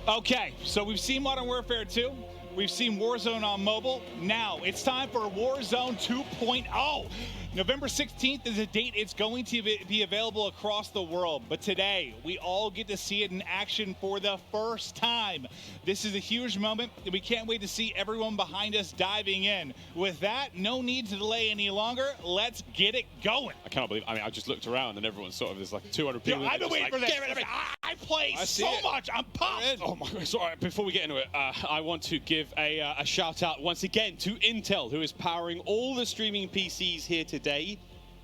Okay, so we've seen Modern Warfare 2. We've seen Warzone on mobile. Now it's time for Warzone 2.0. November 16th is a date it's going to be available across the world. But today, we all get to see it in action for the first time. This is a huge moment, and we can't wait to see everyone behind us diving in. With that, no need to delay any longer. Let's get it going. I cannot believe, I just looked around and everyone's sort of, there's like 200 people. Yo, I've been waiting for this. I play so much. I'm pumped. Oh my God. Sorry, before we get into it, I want to give a shout out once again to Intel, who is powering all the streaming PCs here today.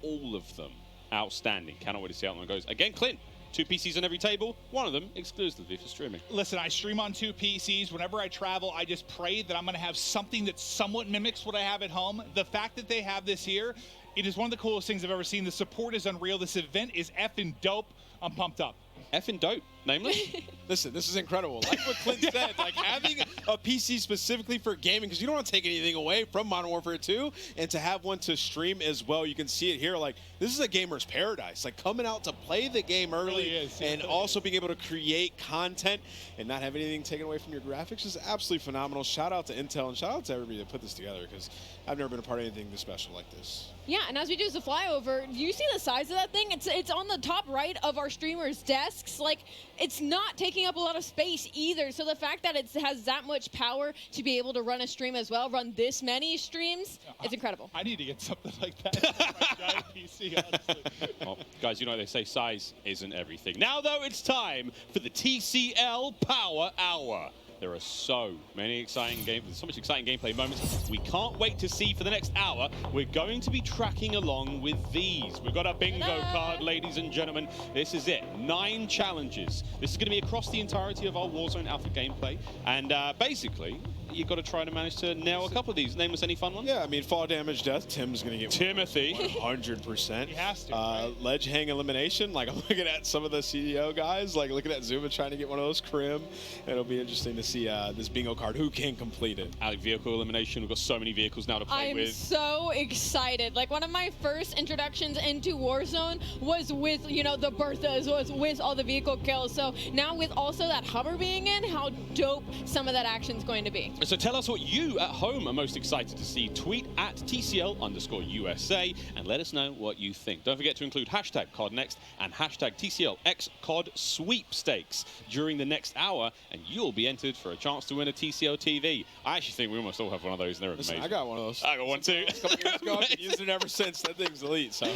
All of them outstanding. Cannot wait to see how that one goes. Again, Clint, 2 PCs on every table, one of them exclusively for streaming. Listen, I stream on 2 PCs. Whenever I travel, I just pray that I'm going to have something that somewhat mimics what I have at home. The fact that they have this here, it is one of the coolest things I've ever seen. The support is unreal. This event is effing dope. I'm pumped up. Effing dope, namely. Listen, this is incredible. Like what Clint said, like having a PC specifically for gaming, because you don't want to take anything away from Modern Warfare 2, and to have one to stream as well. You can see it here. Like, this is a gamer's paradise. Like, coming out to play the game early and also being able to create content and not have anything taken away from your graphics is absolutely phenomenal. Shout out to Intel and shout out to everybody that put this together, because I've never been a part of anything this special like this. Yeah, and as we do the flyover, do you see the size of that thing? It's on the top right of our streamers' desks. Like, it's not taking up a lot of space either. So the fact that it has that much power to be able to run a stream as well, run this many streams, it's incredible. I need to get something like that for my giant PC, honestly. Well, guys, you know they say size isn't everything. Now, though, it's time for the TCL Power Hour. There are so many exciting games, so much exciting gameplay moments we can't wait to see for the next hour. We're going to be tracking along with these. We've got a bingo card, ladies and gentlemen. This is it. 9 challenges. This is going to be across the entirety of our Warzone Alpha gameplay. And basically, you've got to try to manage to nail a couple of these. Name us any fun ones? Yeah, I mean, fall damage death, Tim's going to get Timothy. 100%. He has to. Right? Ledge hang elimination. Like, I'm looking at some of the CEO guys, like looking at Zuma trying to get one of those crim. It'll be interesting to see this bingo card. Who can complete it? Alec, vehicle elimination. We've got so many vehicles now to play with. I'm so excited. Like, one of my first introductions into Warzone was with, you know, the Berthas, was with all the vehicle kills. So now with also that hover being in, how dope some of that action's going to be. So tell us what you at home are most excited to see. Tweet at TCL_USA and let us know what you think. Don't forget to include hashtag CODNext and hashtag TCLXCOD sweepstakes during the next hour, and you'll be entered for a chance to win a TCL TV. I actually think we almost all have one of those, and they're amazing. I got one of those. I got one too. A couple years ago, I've been using it ever since. That thing's elite, so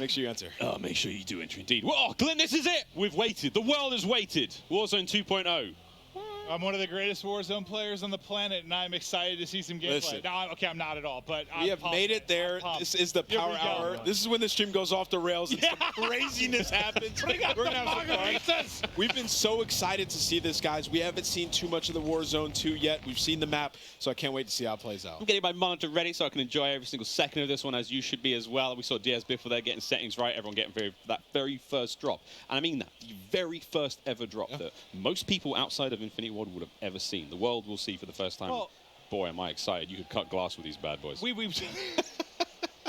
make sure you enter. Oh, make sure you do enter indeed. Well, Glenn, this is it. We've waited. The world has waited. Warzone 2.0. I'm one of the greatest Warzone players on the planet, and I'm excited to see some gameplay. Listen. No, okay, I'm not at all, but We have made it there. This is the power hour. This is when the stream goes off the rails and some craziness happens. We're gonna have some fun. We've been so excited to see this, guys. We haven't seen too much of the Warzone 2 yet. We've seen the map, so I can't wait to see how it plays out. I'm getting my monitor ready so I can enjoy every single second of this one, as you should be as well. We saw Diaz Biffle there getting settings right, everyone getting that very first drop. And I mean that, the very first ever drop that most people outside of Infinity Ward would have ever seen. The world will see for the first time. Well, boy, am I excited. You could cut glass with these bad boys. We've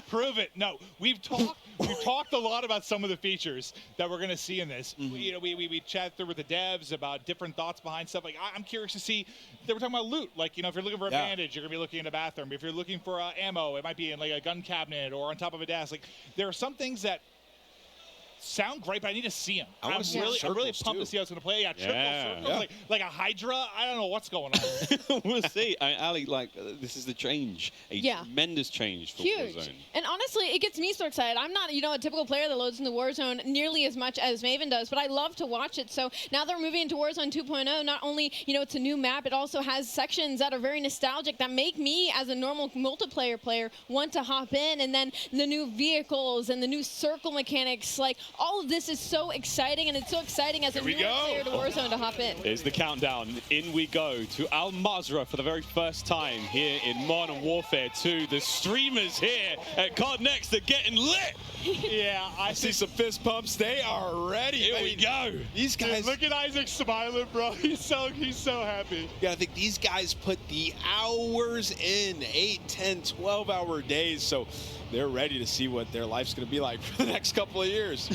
prove it. No, we've talked a lot about some of the features that we're going to see in this. You know, we chat through with the devs about different thoughts behind stuff. Like, I'm curious to see. They were talking about loot. Like, you know, if you're looking for a bandage, you're going to be looking in a bathroom. If you're looking for ammo, it might be in like a gun cabinet or on top of a desk. Like, there are some things that sound great, but I need to see them. I'm really pumped to see how it's going to play. Yeah, triple circles, like a Hydra. I don't know what's going on. We'll see. Ali, like, this is the change. A tremendous change for Warzone. And honestly, it gets me so excited. I'm not, you know, a typical player that loads into Warzone nearly as much as Maven does, but I love to watch it. So now that we're moving into Warzone 2.0, not only, you know, it's a new map, it also has sections that are very nostalgic that make me, as a normal multiplayer player, want to hop in. And then the new vehicles and the new circle mechanics, like, all of this is so exciting, and it's so exciting as a new player to Warzone to hop in. Here's the countdown. In we go to Al Mazrah for the very first time here in Modern Warfare 2. The streamers here at CODNext are getting lit. Yeah, I see some fist pumps. They are ready. Here we go. These guys. Dude, look at Isaac smiling, bro. He's so happy. Yeah, I think these guys put the hours in, 8, 10, 12-hour days. So they're ready to see what their life's going to be like for the next couple of years.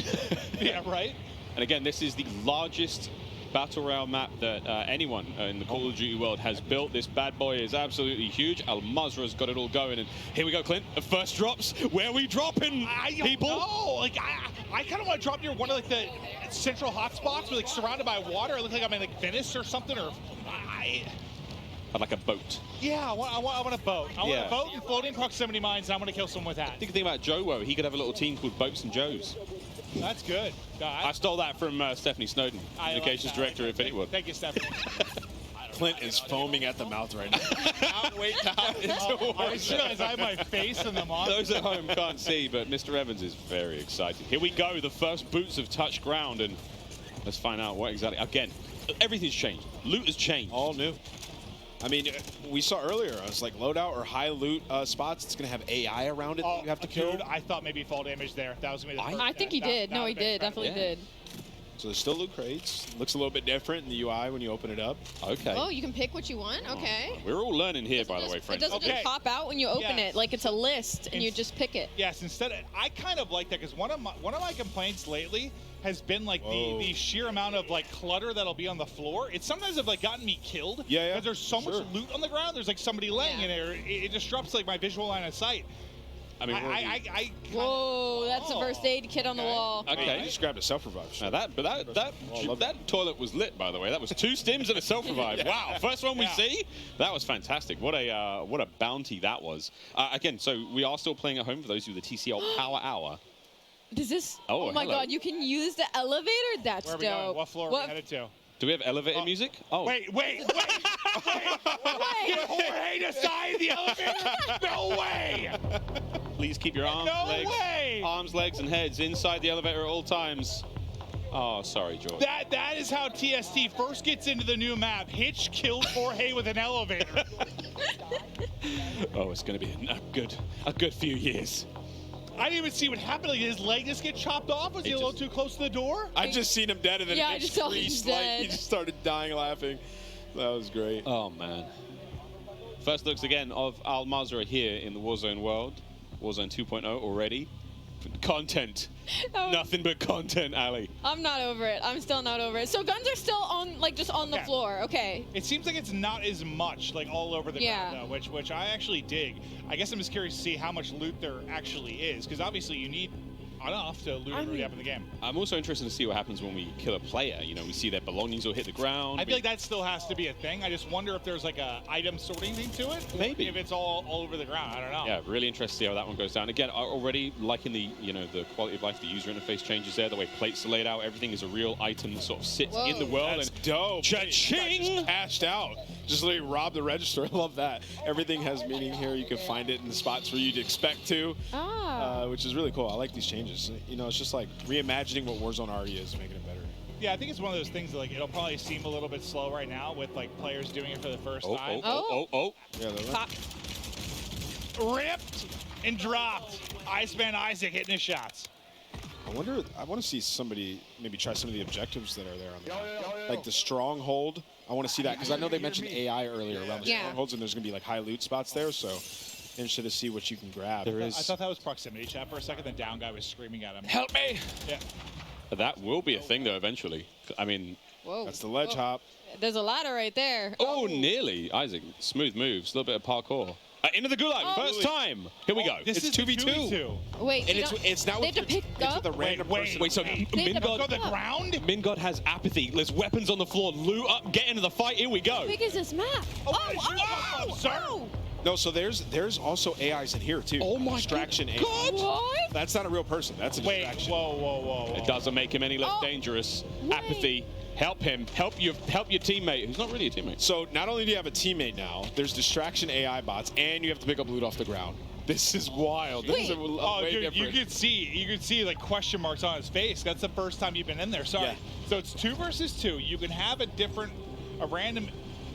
Yeah, right? And again, this is the largest battle royale map that anyone in the Call of Duty world has built. This bad boy is absolutely huge. Al Mazrah's got it all going, and here we go, Clint. The first drops. Where are we dropping, people? No, like I kind of want to drop near one of like the central hotspots, like surrounded by water. I look like I'm in like Venice or something, or I'd like a boat. yeah, I want a boat. I want a boat and floating proximity mines, and I'm going to kill someone with that. I think the thing about Joe, he could have a little team called Boats and Joes. That's good. I stole that from Stephanie Snowden, communications director at Infinity Wood. Thank you, Stephanie. Clint is foaming at the mouth right now. Can't wait to hop into I just realized I have my face in the monitor. Those at home can't see, but Mr. Evans is very excited. Here we go. The first boots have touched ground, and let's find out what exactly. Again, everything's changed. Loot has changed. All new. I mean, we saw earlier, it's like loadout or high loot spots. It's going to have AI around it that you have to kill. Dude, I thought maybe fall damage there. That was going to be the I think he did. No, he did. Definitely did. So there's still loot crates. Looks a little bit different in the UI when you open it up. Okay. Oh, you can pick what you want? Okay. We're all learning here, by the way, friends. It doesn't just pop out when you open it. Like, it's a list, and you just pick it. Yes, instead of, I kind of like that, because one of my complaints lately has been like the sheer amount of like clutter that'll be on the floor. It sometimes have like gotten me killed. Yeah. Because there's so much loot on the ground. There's like somebody laying in there. It disrupts like my visual line of sight. I mean, whoa, that's a first aid kit on the wall. Okay. I just grabbed a self-revive. Now that toilet was lit, by the way. That was 2 stims and a self-revive. Wow, first one we see. That was fantastic. What a bounty that was. Again, so we are still playing at home for those who the TCL Power Hour. Does this? Oh, my hello. God, you can use the elevator? That's Where are we going? dope. What floor are we headed to? Do we have elevator music? Oh. Wait. Get Jorge to side the elevator? No way! Please keep your arms, legs, and heads inside the elevator at all times. Oh, sorry, George. That is how TST first gets into the new map. Hitch killed Jorge with an elevator. Oh, it's going to be a good few years. I didn't even see what happened. Like, did his leg just get chopped off? Was he a little too close to the door? I just seen him dead, and then I just saw him dead. He just started dying laughing. That was great. Oh, man. First looks again of Al Mazrah here in the Warzone world. Warzone 2.0 already. Content. Nothing but content, Ali. I'm not over it. I'm still not over it. So guns are still on, like, just on the floor. Okay. It seems like it's not as much, like, all over the ground, though, which I actually dig. I guess I'm just curious to see how much loot there actually is, because obviously you need enough to loot everybody up in the game. I'm also interested to see what happens when we kill a player. You know, we see their belongings will hit the ground. I feel like that still has to be a thing. I just wonder if there's like a item sorting thing to it. Maybe. If it's all over the ground. I don't know. Yeah, really interested to see how that one goes down. Again, already liking the the quality of life, the user interface changes there, the way plates are laid out. Everything is a real item that sort of sits in the world. That's dope. Cha-ching! Just cashed out. Just literally robbed the register. I love that. Everything has meaning here. You can find it in the spots where you'd expect to, which is really cool. I like these changes. You know, it's just like reimagining what Warzone already is, making it better. Yeah, I think it's one of those things that, like, it'll probably seem a little bit slow right now with like players doing it for the first time. Yeah, Pop. Ripped and dropped. Iceman Isaac hitting his shots. I want to see somebody maybe try some of the objectives that are there on the map. Like the stronghold. I want to see that because I know they mentioned AI earlier around the strongholds, and there's going to be like high loot spots there. So interested to see what you can grab. I thought that was proximity chat for a second. The down guy was screaming at him. Help me! Yeah. That will be a thing though eventually. I mean, that's the ledge hop. There's a ladder right there. Oh, nearly. Isaac, smooth moves, a little bit of parkour. Into the gulag, first time. Here we go. This it's is 2v2. Wait, And it's not they have to pick up? with a random person. Wait, so Go to the ground? Mingod has apathy. There's weapons on the floor. Loot up, get into the fight. Here we go. How big is this map? Sir. No, so there's also AIs in here too. Oh my distraction AI. God. What? That's not a real person. That's a distraction. Whoa. It doesn't make him any less dangerous. Wait. Apathy. Help him. Help your teammate, who's not really a teammate. So not only do you have a teammate now, there's distraction AI bots, and you have to pick up loot off the ground. This is wild. This is a way dude, different. you could see like question marks on his face. That's the first time you've been in there. Sorry. Yeah. So it's 2 versus 2. You can have a random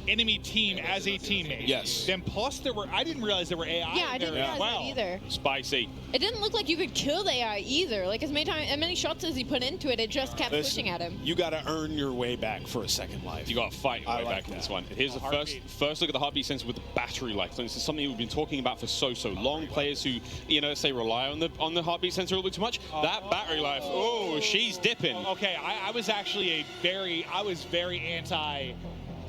enemy team as a teammate. Yes. Then plus I didn't realize there were AI. Yeah, I in didn't there as realize well. that either. Spicy. It didn't look like you could kill the AI either. Like as many shots as he put into it, it just kept pushing at him. You got to earn your way back for a second life. You got to fight your way back in this one. Here's the first look at the heartbeat sensor with the battery life. So this is something we've been talking about for so long. Players who, say rely on the heartbeat sensor a little bit too much. That battery life. Oh, she's dipping. Okay, I was actually very anti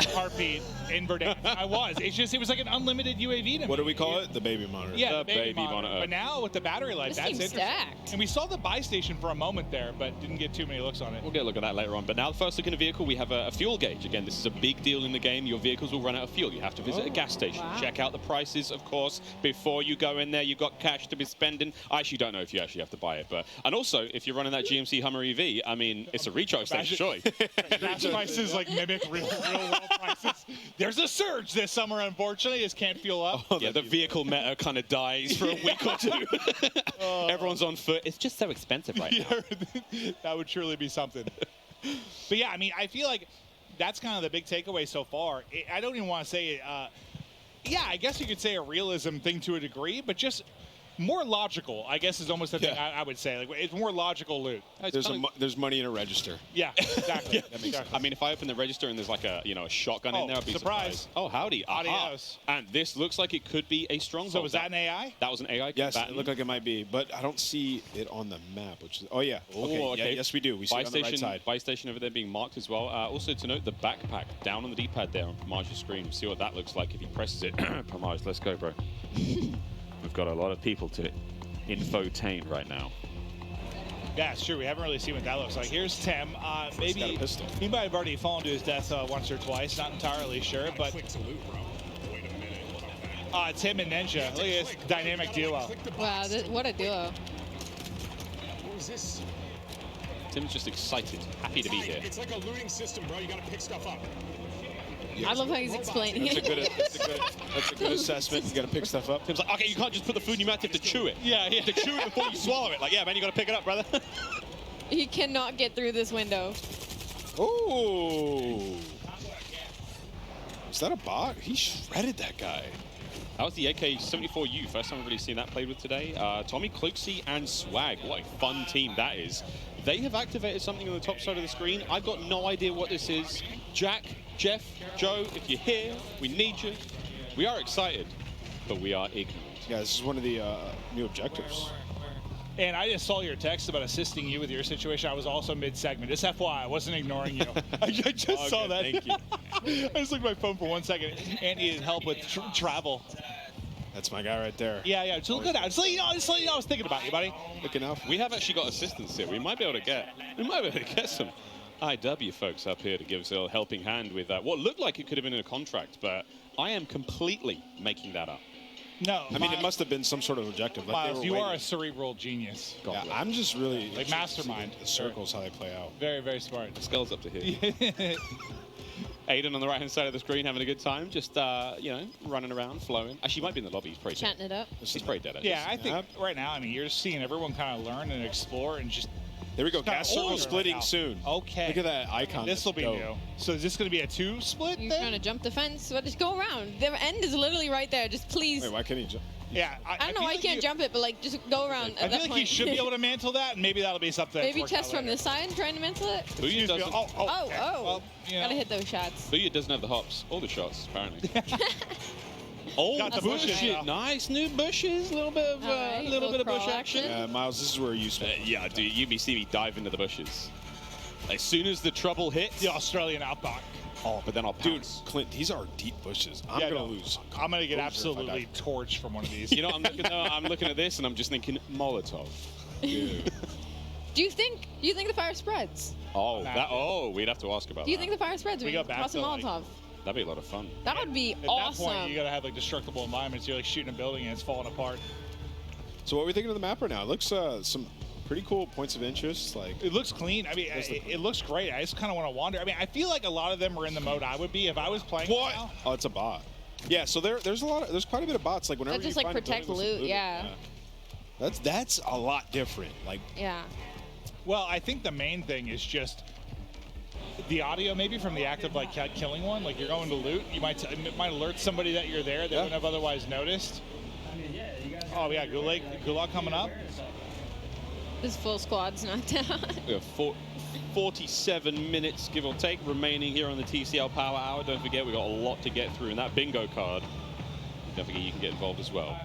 heartbeat inverted. I was. It was like an unlimited UAV to me. What do we call it? The baby monitor. Yeah, The baby monitor. But now with the battery life, This that's seems interesting. stacked. And we saw the buy station for a moment there, but didn't get too many looks on it. We'll get a look at that later on. But now the first look in the vehicle, we have a fuel gauge. Again, this is a big deal in the game. Your vehicles will run out of fuel. You have to visit a gas station. Wow. Check out the prices, of course, before you go in there. You've got cash to be spending. I actually don't know if you actually have to buy it. And also, if you're running that GMC Hummer EV, I mean, it's a recharge station, surely. Gas prices like mimic real world prices. There's a surge this summer, unfortunately. Just can't fuel up. Yeah, the vehicle meta kind of dies for a week or two. Everyone's on foot. It's just so expensive right now. Yeah, that would surely be something. But yeah, I mean, I feel like that's kind of the big takeaway so far. I don't even want to say, yeah, I guess you could say a realism thing to a degree, but just more logical, I guess, is almost the thing I would say. Like, it's more logical loot. There's money in a register. Yeah, exactly. Exactly. I mean, if I open the register and there's like a shotgun in there, I'd be surprise. surprised. Oh, howdy. Adios. And this looks like it could be a stronghold. So was that an AI? That was an AI Yes, combatant. it looked like it might be, but I don't see it on the map. Which is, oh yeah, Oh, Yeah, yes we do. We see it on the right side. Buy station over there being marked as well. Also to note, the backpack down on the D-pad there on Pamage's screen. See what that looks like if he presses it. Pamage, let's go, bro. We've got a lot of people to infotain right now. Yeah, it's true. We haven't really seen what that looks like. Here's Tim. Maybe got a pistol. he might have already fallen to his death once or twice. Not entirely sure, but Tim and Ninja. Look at this dynamic duo. Wow, what a duo. What was this? Tim's just excited, happy to be here. It's like a looting system, bro. You gotta pick stuff up. I love how he's explaining That's a it. good assessment. You got to pick stuff up. Tim's like, okay, you can't just put the food in your mouth, you have to chew it. Yeah, you have to chew it before you swallow it. Like, yeah, man, you got to pick it up, brother. He cannot get through this window. Oh, is that a bot? He shredded that guy. That was the AK-74U. First time I've really seen that played with today. Tommy, Cloaksy, and Swag. What a fun team that is. They have activated something on the top side of the screen. I've got no idea what this is. Jack, Jeff, Joe, if you're here, we need you. We are excited, but we are ignorant. Yeah, this is one of the new objectives. And I just saw your text about assisting you with your situation. I was also mid-segment. Just FYI, I wasn't ignoring you. I just saw that. Thank you. I just looked at my phone for 1 second and needed help with travel. That's my guy right there. Yeah. Just look it out. Just let you know I was thinking about you, buddy. Looking out. We have actually got assistance here. We might be able to get some IW folks up here to give us a helping hand with what looked like it could have been in a contract, but I am completely making that up. No. I mean, it must have been some sort of objective. Like Miles, they you were are a waiting. cerebral genius. Yeah, I'm just really Like mastermind. The circles, how they play out. Very, very smart. Skull's up to here. Aiden on the right-hand side of the screen having a good time, just, running around, flowing. Actually, he might be in the lobby. He's probably dead. Chatting it up. He's probably dead, actually. Yeah, I think right now, I mean, you're just seeing everyone kind of learn and explore and just. There we go. Kinda Gas circle order splitting right now. soon. Okay. Look at that icon. This will That's be dope. new. So is this going to be a 2 split You're then? trying to jump the fence. What? Just go around. The end is literally right there. Just please. Wait, why can't he jump? Yeah. I don't know feel why like you can't jump it, but like just go around I at feel that like point. he should be able to mantle that, and maybe that'll be something. Maybe that's worked test out from the later. side, trying to mantle it. Booyah Excuse me. doesn't, Oh, Oh, okay. oh. Well, you know. Gotta hit those shots. Booyah doesn't have the hops. All the shots, apparently. Oh, Got the bushes. bushes, though. Nice new bushes. A little bit of Alright, little bit of bush crawl action. Miles, this is where you spend. Yeah, dude, you see me dive into the bushes. As soon as the trouble hits, The Australian outback. oh, but then I'll Dude, pounce. Clint, these are deep bushes. I'm Yeah, gonna no. lose. I'm going to get Composure if I absolutely die. torched from one of these. You know, I'm looking at this and I'm just thinking Molotov. Dude. Do you think the fire spreads? Oh, we'd have to ask about Do you that. think the fire spreads? We when go you back toss a to, like- Molotov. That'd be a lot of fun. That would be At awesome. that point, you got to have like destructible environments. You're like shooting a building and it's falling apart. So what are we thinking of the map right now? It looks some pretty cool points of interest. Like It looks clean. I mean, it looks great. I just kind of want to wander. I mean, I feel like a lot of them are in the mode I would be if I was playing. what? Now. Oh, it's a bot. Yeah. So there's quite a bit of bots. Like whenever That just you like find a protect building, loot. loot it. Yeah. That's a lot different. Like Yeah. Well, I think the main thing is just the audio maybe from the act of like killing one, like you're going to loot, you might it might alert somebody that you're there that wouldn't have otherwise noticed. Oh yeah, Gulag coming up. This full squad's not down. We have 47 minutes, give or take, remaining here on the TCL Power Hour. Don't forget, we've got a lot to get through. And that bingo card, don't forget you can get involved as well.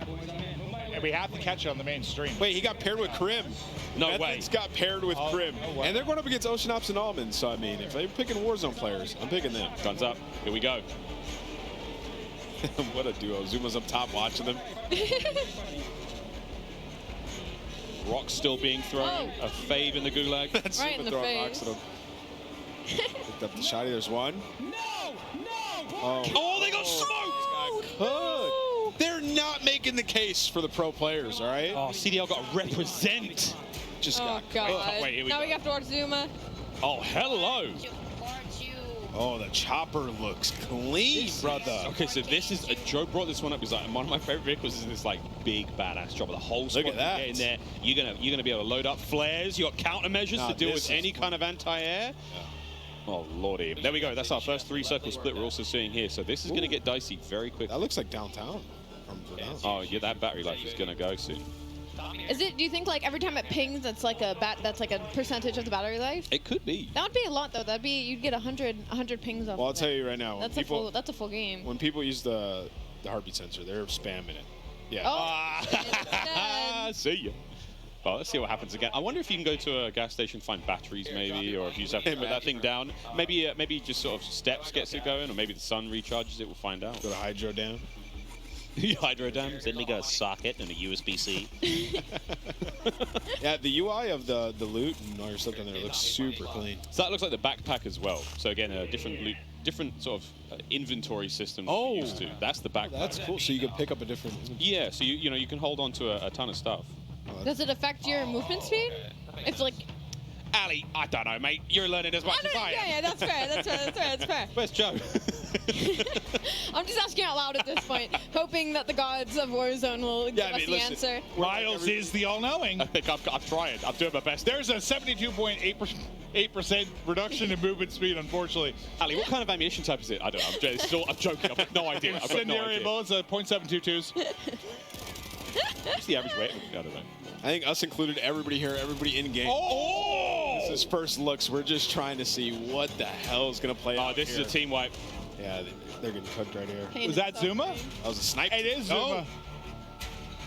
And we have to catch it on the main stream. Wait, he got paired with Krim. No way. Method's got paired with Krim. no way. And they're going up against Ocean Ops and Almond. So, I mean, if they're picking Warzone players, I'm picking them. Guns up. Here we go. What a duo. Zuma's up top watching them. Rock's still being thrown. Oh. A fave in the gulag. That's Right in the throwing face. rocks at him. Picked up the shotty. There's one. Oh, they got smoked! Good. They're not making the case for the pro players, all right? Oh, CDL got to represent. Just Oh got god. Wait, here we now go. we have to watch Zuma. Oh, hello. Oh, the chopper looks clean, brother. Okay, so this is Joe brought this one up because like, one of my favorite vehicles is this like big badass chopper. The whole squad Look at that. can get in there. You're gonna be able to load up flares. You got countermeasures Nah, to deal this with is any kind of anti-air. Oh lordy, there we go. That's our first 3-circle split we're also seeing here. So this is gonna get dicey very quickly. That looks like downtown. Oh yeah, that battery life is gonna go soon. Is it? Do you think like every time it pings, that's like a percentage of the battery life? It could be. That would be a lot though. That'd be you'd get 100 pings off. Well, I'll of tell it. you right now. That's a full game. When people use the heartbeat sensor, they're spamming it. Yeah. Oh, Ah, see ya. Well, let's see what happens again. I wonder if you can go to a gas station, find batteries maybe, or if you just have to put that thing down. Maybe just sort of steps gets it going, or maybe the sun recharges it. We'll find out. Go to Hydro Dam. Hydro dams. Then we got a socket and a USB-C. Yeah, the UI of the loot and all your stuff in there looks super clean. So that looks like the backpack as well. So again, a different sort of inventory system than we're used to. That's the backpack. That's cool. So you can pick up a different. Yeah, so you can hold on to a ton of stuff. Does it affect your movement speed? It's like. Ali, I don't know, mate. You're learning as much as I am. Yeah, that's fair. That's fair. Where's Joe? I'm just asking out loud at this point, hoping that the gods of Warzone will give us the answer. Miles is the all-knowing. I think I'm trying. I'm doing my best. There's a 72.8% reduction in movement speed, unfortunately. Ali, what kind of ammunition type is it? I don't know. I'm joking. I've got no idea. I've got no Incendiary idea. bullets, .722s. What's the average weight? I don't know. I think us included, everybody here, everybody in game. Oh! This is first looks. We're just trying to see what the hell is going to play Oh, out this here. is a team wipe. Yeah, they're getting cooked right here. Pain Was in that the Zuma? suffering. That was a snipe. It is Zuma.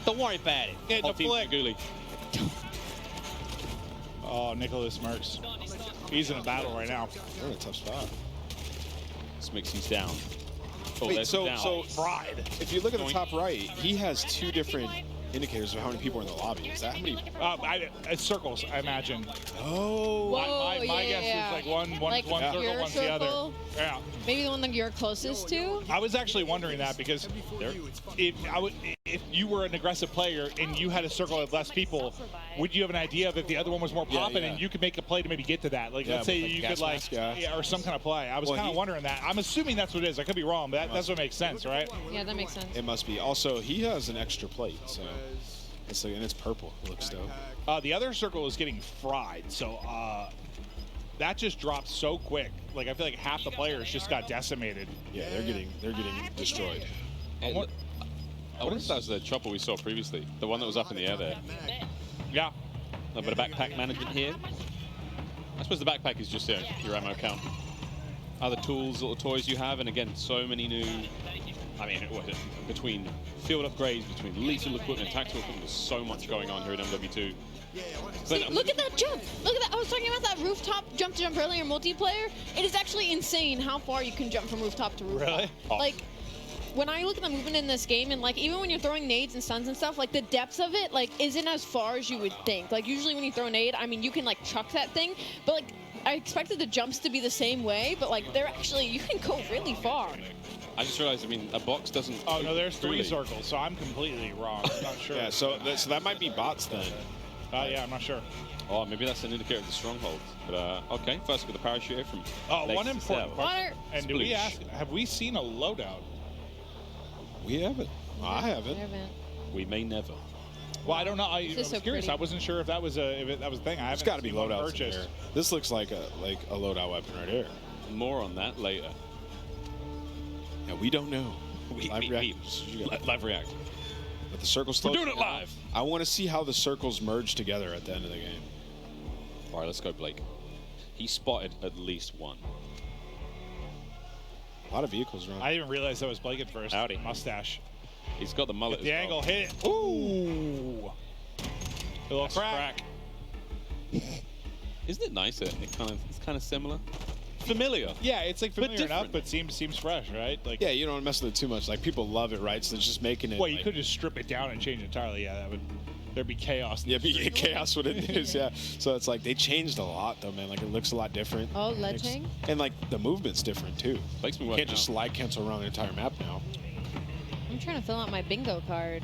Don't worry about it. Hit Whole the team flick. Faguli. Oh, Nicholas Merckx. He's in a battle right now. They're in a tough spot. Smixy's down. Oh, Wait, there's so down. Fried. if you look at the top right, he has two different indicators of how many people are in the lobby. Is that how many? Circles, I imagine. Oh. Whoa, my yeah, guess yeah. is like one Like circle, your one's the other. circle? Yeah. Maybe the one that you're closest to. I was actually wondering that because if you were an aggressive player and you had a circle of less people, would you have an idea of if the other one was more popping yeah. and you could make a play to maybe get to that? Like, Yeah, let's say with, like, you gas could like, mask, yeah. yeah, or some kind of play. I was Well, kind of he- wondering that. I'm assuming that's what it is. I could be wrong, but that's what makes sense, right? Yeah, that makes sense. It must be. Also, he has an extra plate, so it's like, and it's purple. It looks dope. The other circle is getting fried, so that just dropped so quick. Like I feel like half the players just got decimated. Yeah, they're getting destroyed. I wonder if that was the chopper we saw previously. The one that was up in the air there. Yeah. A little bit of backpack management here. I suppose the backpack is just your ammo count. Other tools, little toys you have, and again, so many new... I mean, between field upgrades, between lethal equipment, tactical equipment, there's so much going on here at MW2. See, look at that jump. Look at that. I was talking about that rooftop jump earlier, multiplayer. It is actually insane how far you can jump from rooftop to rooftop. Really? Like, when I look at the movement in this game, and like even when you're throwing nades and stuns and stuff, like the depth of it like isn't as far as you would think. Like usually when you throw a nade, I mean you can like chuck that thing, but like I expected the jumps to be the same way, but like they're actually, you can go really far. I just realized, I mean, a box doesn't... Oh, no, there's three really. circles, so I'm completely wrong. I'm not sure. Yeah, so that might be bots then. Yeah, I'm not sure. Oh, maybe that's an indicator of the stronghold. But, okay, first with the parachute here from... Oh, Legs one to important Cell. question. And do we Sploosh. ask, have we seen a loadout? We haven't. I haven't. We may never. Well, I don't know. I This was is so curious. pretty. I wasn't sure if that was a thing. I There's haven't got to be seen one loadouts in purchased. here. This looks like a loadout weapon right here. More on that later. Yeah, we don't know. Live we- reactions. You got- Live react. But the circles. We're doing it live. I want to see how the circles merge together at the end of the game. All right, let's go, Blake. He spotted at least one. A lot of vehicles around. I didn't realize that was Blake at first. Howdy. Mustache. He's got the mullet. Hit the as angle, well. hit it. Ooh. A little That's a crack. Isn't it nice? It's kind of similar. Familiar. Yeah, it's like familiar enough, different. but seems fresh, right? Like, Yeah, you don't want to mess with it too much. Like people love it, right? So it's just making it. well, you like, could just strip it down and change it entirely. Yeah, there'd be chaos. in Yeah, the be street. chaos what it is. Yeah. So it's like they changed a lot though, man. Like it looks a lot different. Oh, ledging? And like the movement's different too. Blake's been You working can't just out. slide cancel around the entire map now. I'm trying to fill out my bingo card.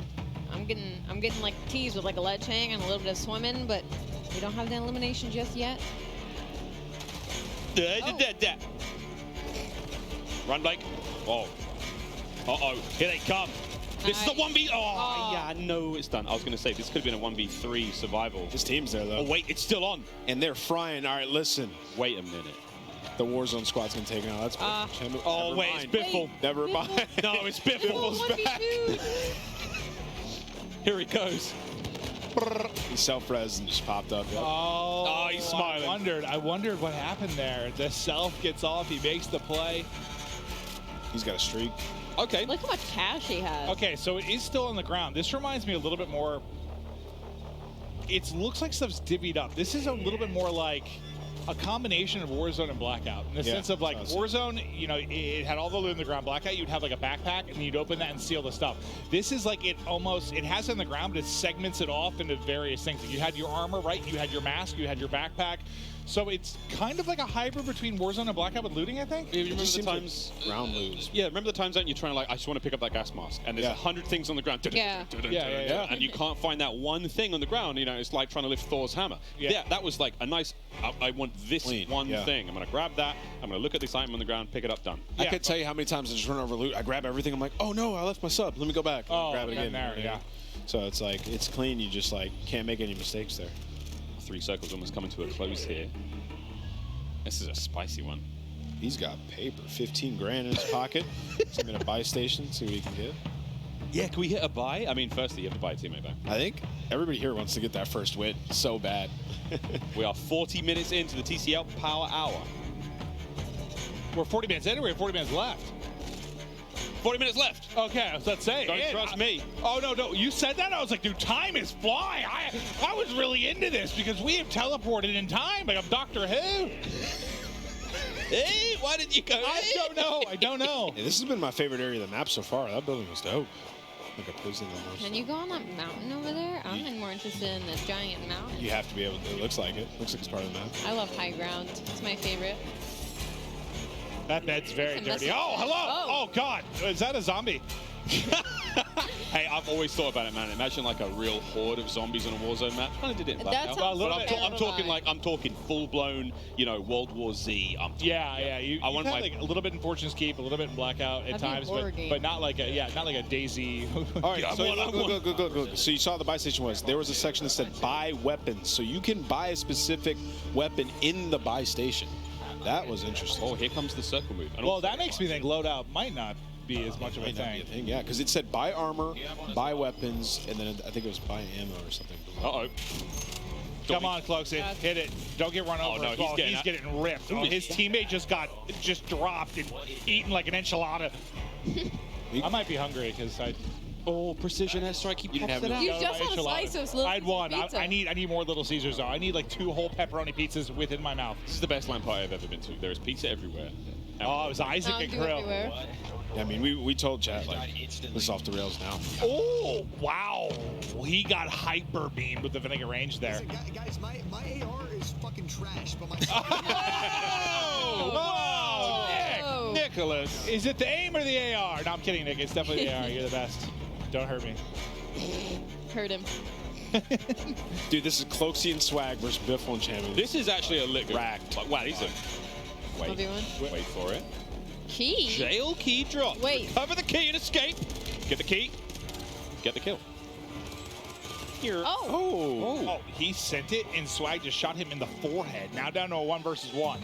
I'm getting like teased with like a ledge hang and a little bit of swimming, but we don't have the elimination just yet. Run, Blake. Oh. Uh-oh. Here they come. This is a Nice. 1v. Oh, Oh. yeah, no, it's done. I was going to say, this could have been a 1v3 survival. His team's there though. Oh, wait, it's still on. And they're frying. All right, listen. Wait a minute. The Warzone squad's gonna take it out. That's Oh, wait, it's Biffle. Never Biffle. mind. No, it's Biffle. Oh, 1v2. Here he goes. He self-res and just popped up. Yep. Oh, he's smiling. I wondered what happened there. The self gets off. He makes the play. He's got a streak. Okay. Look how much cash he has. Okay, so it is still on the ground. This reminds me a little bit more. It looks like stuff's divvied up. This is a little bit more like a combination of Warzone and Blackout in the Yeah, sense of like that's what Warzone, you know, it had all the loot in the ground. Blackout, you'd have like a backpack and you'd open that and steal the stuff. This is like it has it in the ground, but it segments it off into various things. You had your armor, right? You had your mask, you had your backpack. So it's kind of like a hybrid between Warzone and Blackout with looting, I think. You remember just the seems like times? round lose. Yeah, remember the times that you're trying to like, I just want to pick up that gas mask, and there's Yeah. 100 things on the ground. Yeah. Yeah. And you can't find that one thing on the ground. You know, it's like trying to lift Thor's hammer. Yeah. Yeah, that was like a nice. I want this Clean, one yeah. thing. I'm gonna grab that. I'm gonna look at this item on the ground, pick it up, done. I Yeah. could tell you how many times I just run over loot. I grab everything. I'm like, oh no, I left my sub. Let me go back. And Oh, grab it then again. there, yeah. So it's like it's clean. You just like can't make any mistakes there. 3 circles almost coming to a close here. This is a spicy one. He's got paper, 15 grand in his pocket. He's gonna buy station, see what he can get. Yeah, can we hit a buy? I mean, firstly, you have to buy a teammate back. I think everybody here wants to get that first win so bad. We are 40 minutes into the TCL Power Hour. We're 40 minutes in, or we have 40 minutes left. 40 minutes left. Okay, I was about to say. Don't trust me. Oh, no. You said that? I was like, dude, time is flying. I was really into this because we have teleported in time. Like I'm Doctor Who. Hey, why did you go? I don't know. Yeah, this has been my favorite area of the map so far. That building was dope. Like a prison almost. Can you go on that mountain over there? I'm more interested in the giant mountain. You have to be able to. It looks like it. Looks like it's part of the map. I love high ground. It's my favorite. That bed's very It's a dirty. message. Oh, hello. Oh. Oh, God. Is that a zombie? Hey, I've always thought about it, man. Imagine like a real horde of zombies on a Warzone map. Kind of did it in That Blackout. sounds But like I'm talking terrifying. like I'm talking full blown, you know, World War Z. Yeah. You I want had my- like a little bit in Fortune's Keep, a little bit in Blackout at That'd be a times, horror game. but not like a Daisy. All right, Yeah, so I want- look. So you saw the buy station was. There was a section that said buy weapons. So you can buy a specific weapon in the buy station. That was interesting. Oh, here comes the circle move. And Well, also- that makes me think loadout might not be as much of a Might not be thing. a thing, yeah, because it said buy armor, buy weapons, and then I think it was buy ammo or something. Uh-oh. Come on, Cloaksy, hit it. Don't get run over. no, as he's well. getting He's out. getting ripped. Oh, his teammate just dropped and eaten like an enchilada. I might be hungry because I. Oh, precision airstrike. He didn't pops have it no- out. You got just my had a enchilada. slice of little I'd one. pizza. I need more Little Caesars though. I need like 2 whole pepperoni pizzas within my mouth. This is the best LAN party I've ever been to. There is pizza everywhere. Oh, it was Isaac and Fondue Grill. everywhere. Yeah, I mean, we told chat like this is off the rails now. Oh, wow. He got hyper beamed with the vinegar range there. Listen, guys, my AR is fucking trash, but my Oh, wow. Whoa. Nick. Nicholas. Is it the aim or the AR? No, I'm kidding, Nick. It's definitely the AR. You're the best. Don't hurt me. Hurt him. Dude, this is Cloaksy and Swag versus Biffle and Champion. This is actually a lick. Racked. Like, wow, these are. Wait. 1v1. Wait for it. Key. Jail key drop. Wait. Recover the key and escape. Get the key. Get the kill. Here. Oh. Oh, he sent it, and Swag just shot him in the forehead. Now down to a 1 versus 1.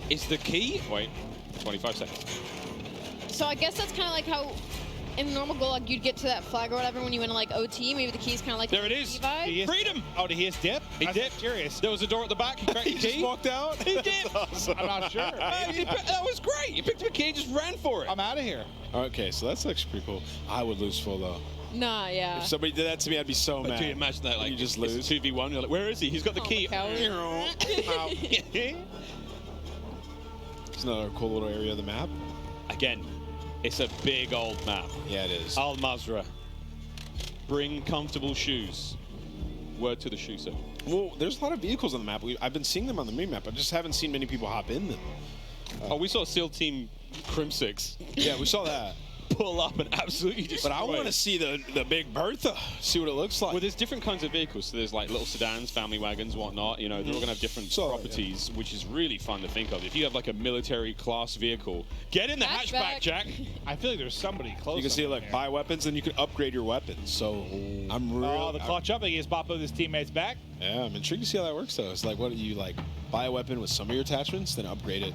Is the key? Wait, 25 seconds. So I guess that's kind of like how in normal Gulag you'd get to that flag or whatever when you went to like OT. Maybe the key's kind of like There it is. vibe. Freedom! Oh, did he his dip? He I'm dipped. Curious. There was a door at the back. He cracked the He key. just walked out. He did. I'm not sure. That was great. He picked up a key and just ran for it. I'm out of here. Okay, so that's actually pretty cool. I would lose full though. Nah, yeah. If somebody did that to me, I'd be so But mad. do you imagine that? Like you just it's lose. 2v1. You're like, where is he? He's got the Oh, key. coward. It's another cool little area of the map. Again, it's a big old map. Yeah, it is. Al Mazrah. Bring comfortable shoes. Word to the shoe set. Well, there's a lot of vehicles on the map. I've been seeing them on the mini-map. I just haven't seen many people hop in them. Oh, we saw SEAL Team Crim6 Yeah, we saw that. pull up and absolutely destroy. But I want to see the big Bertha, see what it looks like. Well, there's different kinds of vehicles. So there's like little sedans, family wagons, whatnot. You know, they're all going to have different So, properties, which is really fun to think of. If you have like a military class vehicle, get in the hatchback, Hatchback. Jack. I feel like there's somebody close. You can see up like there. buy weapons, and you can upgrade your weapons. So I'm really, Oh, the clutch up. He gets Bop of his teammates back. yeah, I'm intrigued to see how that works though. It's like, what do you like? Buy a weapon with some of your attachments, then upgrade it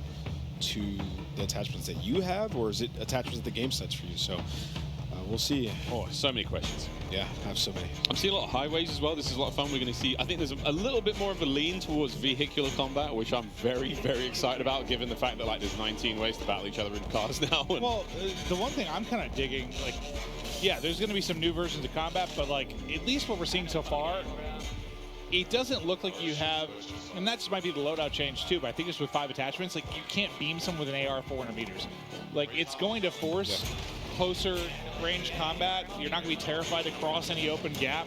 to the attachments that you have, or is it attachments that the game sets for you? So we'll see. Oh, so many questions. Yeah, I have so many. I'm seeing a lot of highways as well. This is a lot of fun. We're going to see, I think there's a little bit more of a lean towards vehicular combat, which I'm very, very excited about, given the fact that like there's 19 ways to battle each other in cars now. And Well, the one thing I'm kind of digging, like, yeah, there's going to be some new versions of combat, but like at least what we're seeing so far, it doesn't look like you have, and that just might be the loadout change too, but I think it's with 5 attachments, like you can't beam someone with an AR 400 meters. Like it's going to force closer range combat. You're not going to be terrified to cross any open gap,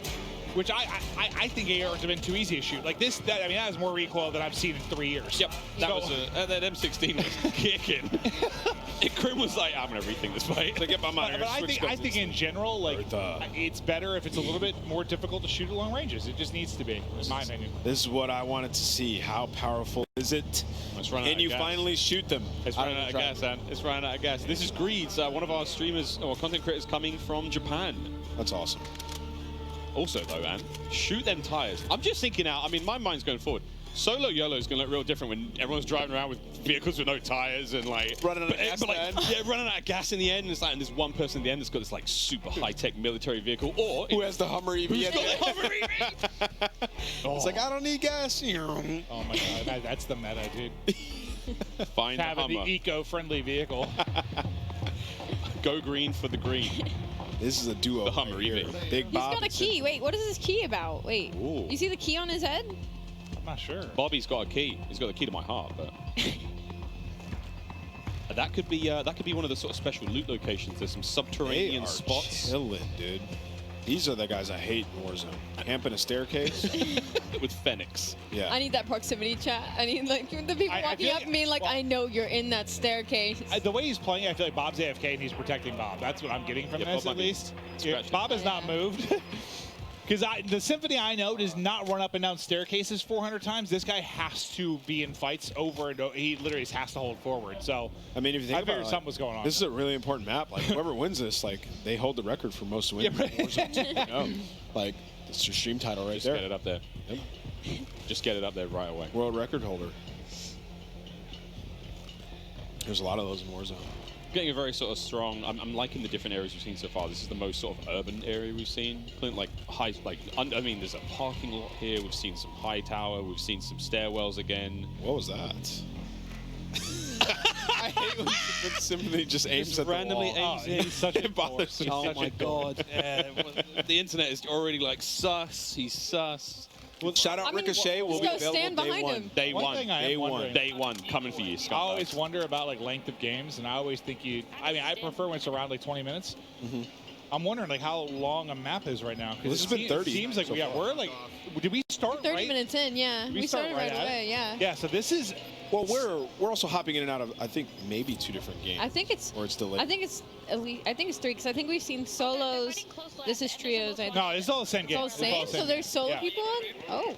which I think ARs have been too easy to shoot. Like this, that has more recoil than I've seen in 3 years. Yep, that So- was that M16 was kicking. And Krim was like, I'm going to rethink this fight. To get my mind. But I think in general, like it's better if it's a little bit more difficult to shoot at long ranges. It just needs to be, in my opinion. This is what I wanted to see. How powerful is it? It's running out Can of you gas. finally shoot them? It's running out of gas, man. It's running out of gas. This is Greeds, one of our streamers or content creators coming from Japan. That's awesome. Also, though, man, shoot them tires. I'm just thinking out. I mean, my mind's going forward. Solo YOLO is going to look real different when everyone's driving around with vehicles with no tires and like Running out of gas, like, man. yeah, running out of gas in the end. And it's like, and there's one person in the end that's got this like super high-tech military vehicle, or Who has the Hummer EV? who's at got the the end? Hummer EV? It's like, I don't need gas. Oh my god, that's the meta, dude. Find the Having the Hummer. eco-friendly vehicle. Go green for the green. This is a duo. The Hummer right here. EV. Big He's Bob. got a and key. Wait, what is this key about? Wait. Ooh. You see the key on his head? I'm not sure. Bobby's got a key. He's got the key to my heart, but that could be one of the sort of special loot locations. There's some They subterranean are spots chilling, dude. These are the guys I hate in Warzone. Camping a staircase. with Phoenix. Yeah. I need that proximity chat. I need like the people I walking feel up like- and being like, well- I know you're in that staircase. The way he's playing, I feel like Bob's AFK and he's protecting Bob. That's what I'm getting from Yeah, this, Bob at might be least. scratching. Bob has not moved. Because the Symphony I know does not run up and down staircases 400 times. This guy has to be in fights over and over. He literally has to hold forward. So I mean, if you think I about figured it, something was going on. This is a really important map. Like, whoever wins this, like, they hold the record for most wins. Yeah, in Warzone 2.0. Like, it's your stream title right Just there. get it up there. Yep. Just get it up there right away. World record holder. There's a lot of those in Warzone. Getting a very sort of strong. I'm liking the different areas we've seen so far. This is the most sort of urban area we've seen. Clint, like high, like I mean, there's a parking lot here. We've seen some high tower. We've seen some stairwells again. What was that? I hate when Symphony just aims Just at randomly the wall. aims in. He's such a It bothers dork. me. He's Oh such my a dork. god. The internet is already like sus. He's sus. Well, shout out I mean, Ricochet will just be go available stand day behind one. him. Day One one. thing I Day am one. wondering, Day one coming for you, I scumbags. always wonder about like length of games, and I always think I mean, I prefer when it's around like 20 minutes. I'm wondering like how long a map is right now. 'cause Well, this it has been 30 It seems like so yeah, far. we're like, did we start 30 right? minutes in, yeah. Did We start started right at it? away, yeah. Yeah, so this is Well, we're also hopping in and out of, I think, maybe 2 different games. I think it's Or it's delayed. I think it's at least I think it's 3 because I think we've seen solos. This is trios. I think. no, it's all the same It's game. all the It's same. So there's solo Yeah. people on. Oh,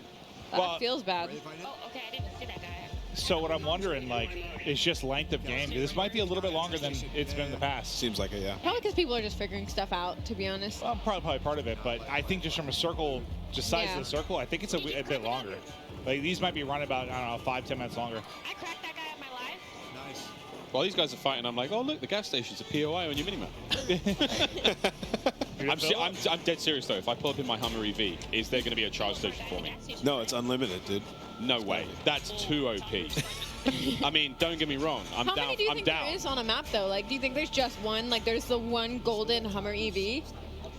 that Well- feels bad. If I know- Oh, okay, I didn't see that guy. So what I'm wondering, like, is just length of game. This might be a little bit longer than it's been in the past. Seems like it, yeah. Probably because people are just figuring stuff out, to be honest. Well, probably part of it, but I think just from a circle, just size Yeah. of the circle, I think it's a bit longer. Like, these might be running about, I don't know, 5-10 minutes longer. I cracked that guy at my live. Nice. While these guys are fighting, I'm like, oh, look, the gas station's a POI on your minimap. I'm dead serious, though. If I pull up in my Hummer EV, is there going to be a charge station for me? No, it's unlimited, dude. No way. That's too OP. I mean, don't get me wrong. I'm How down. many do you I'm think down. there is on a map, though? Like, do you think there's just one? Like, there's the one golden Hummer EV?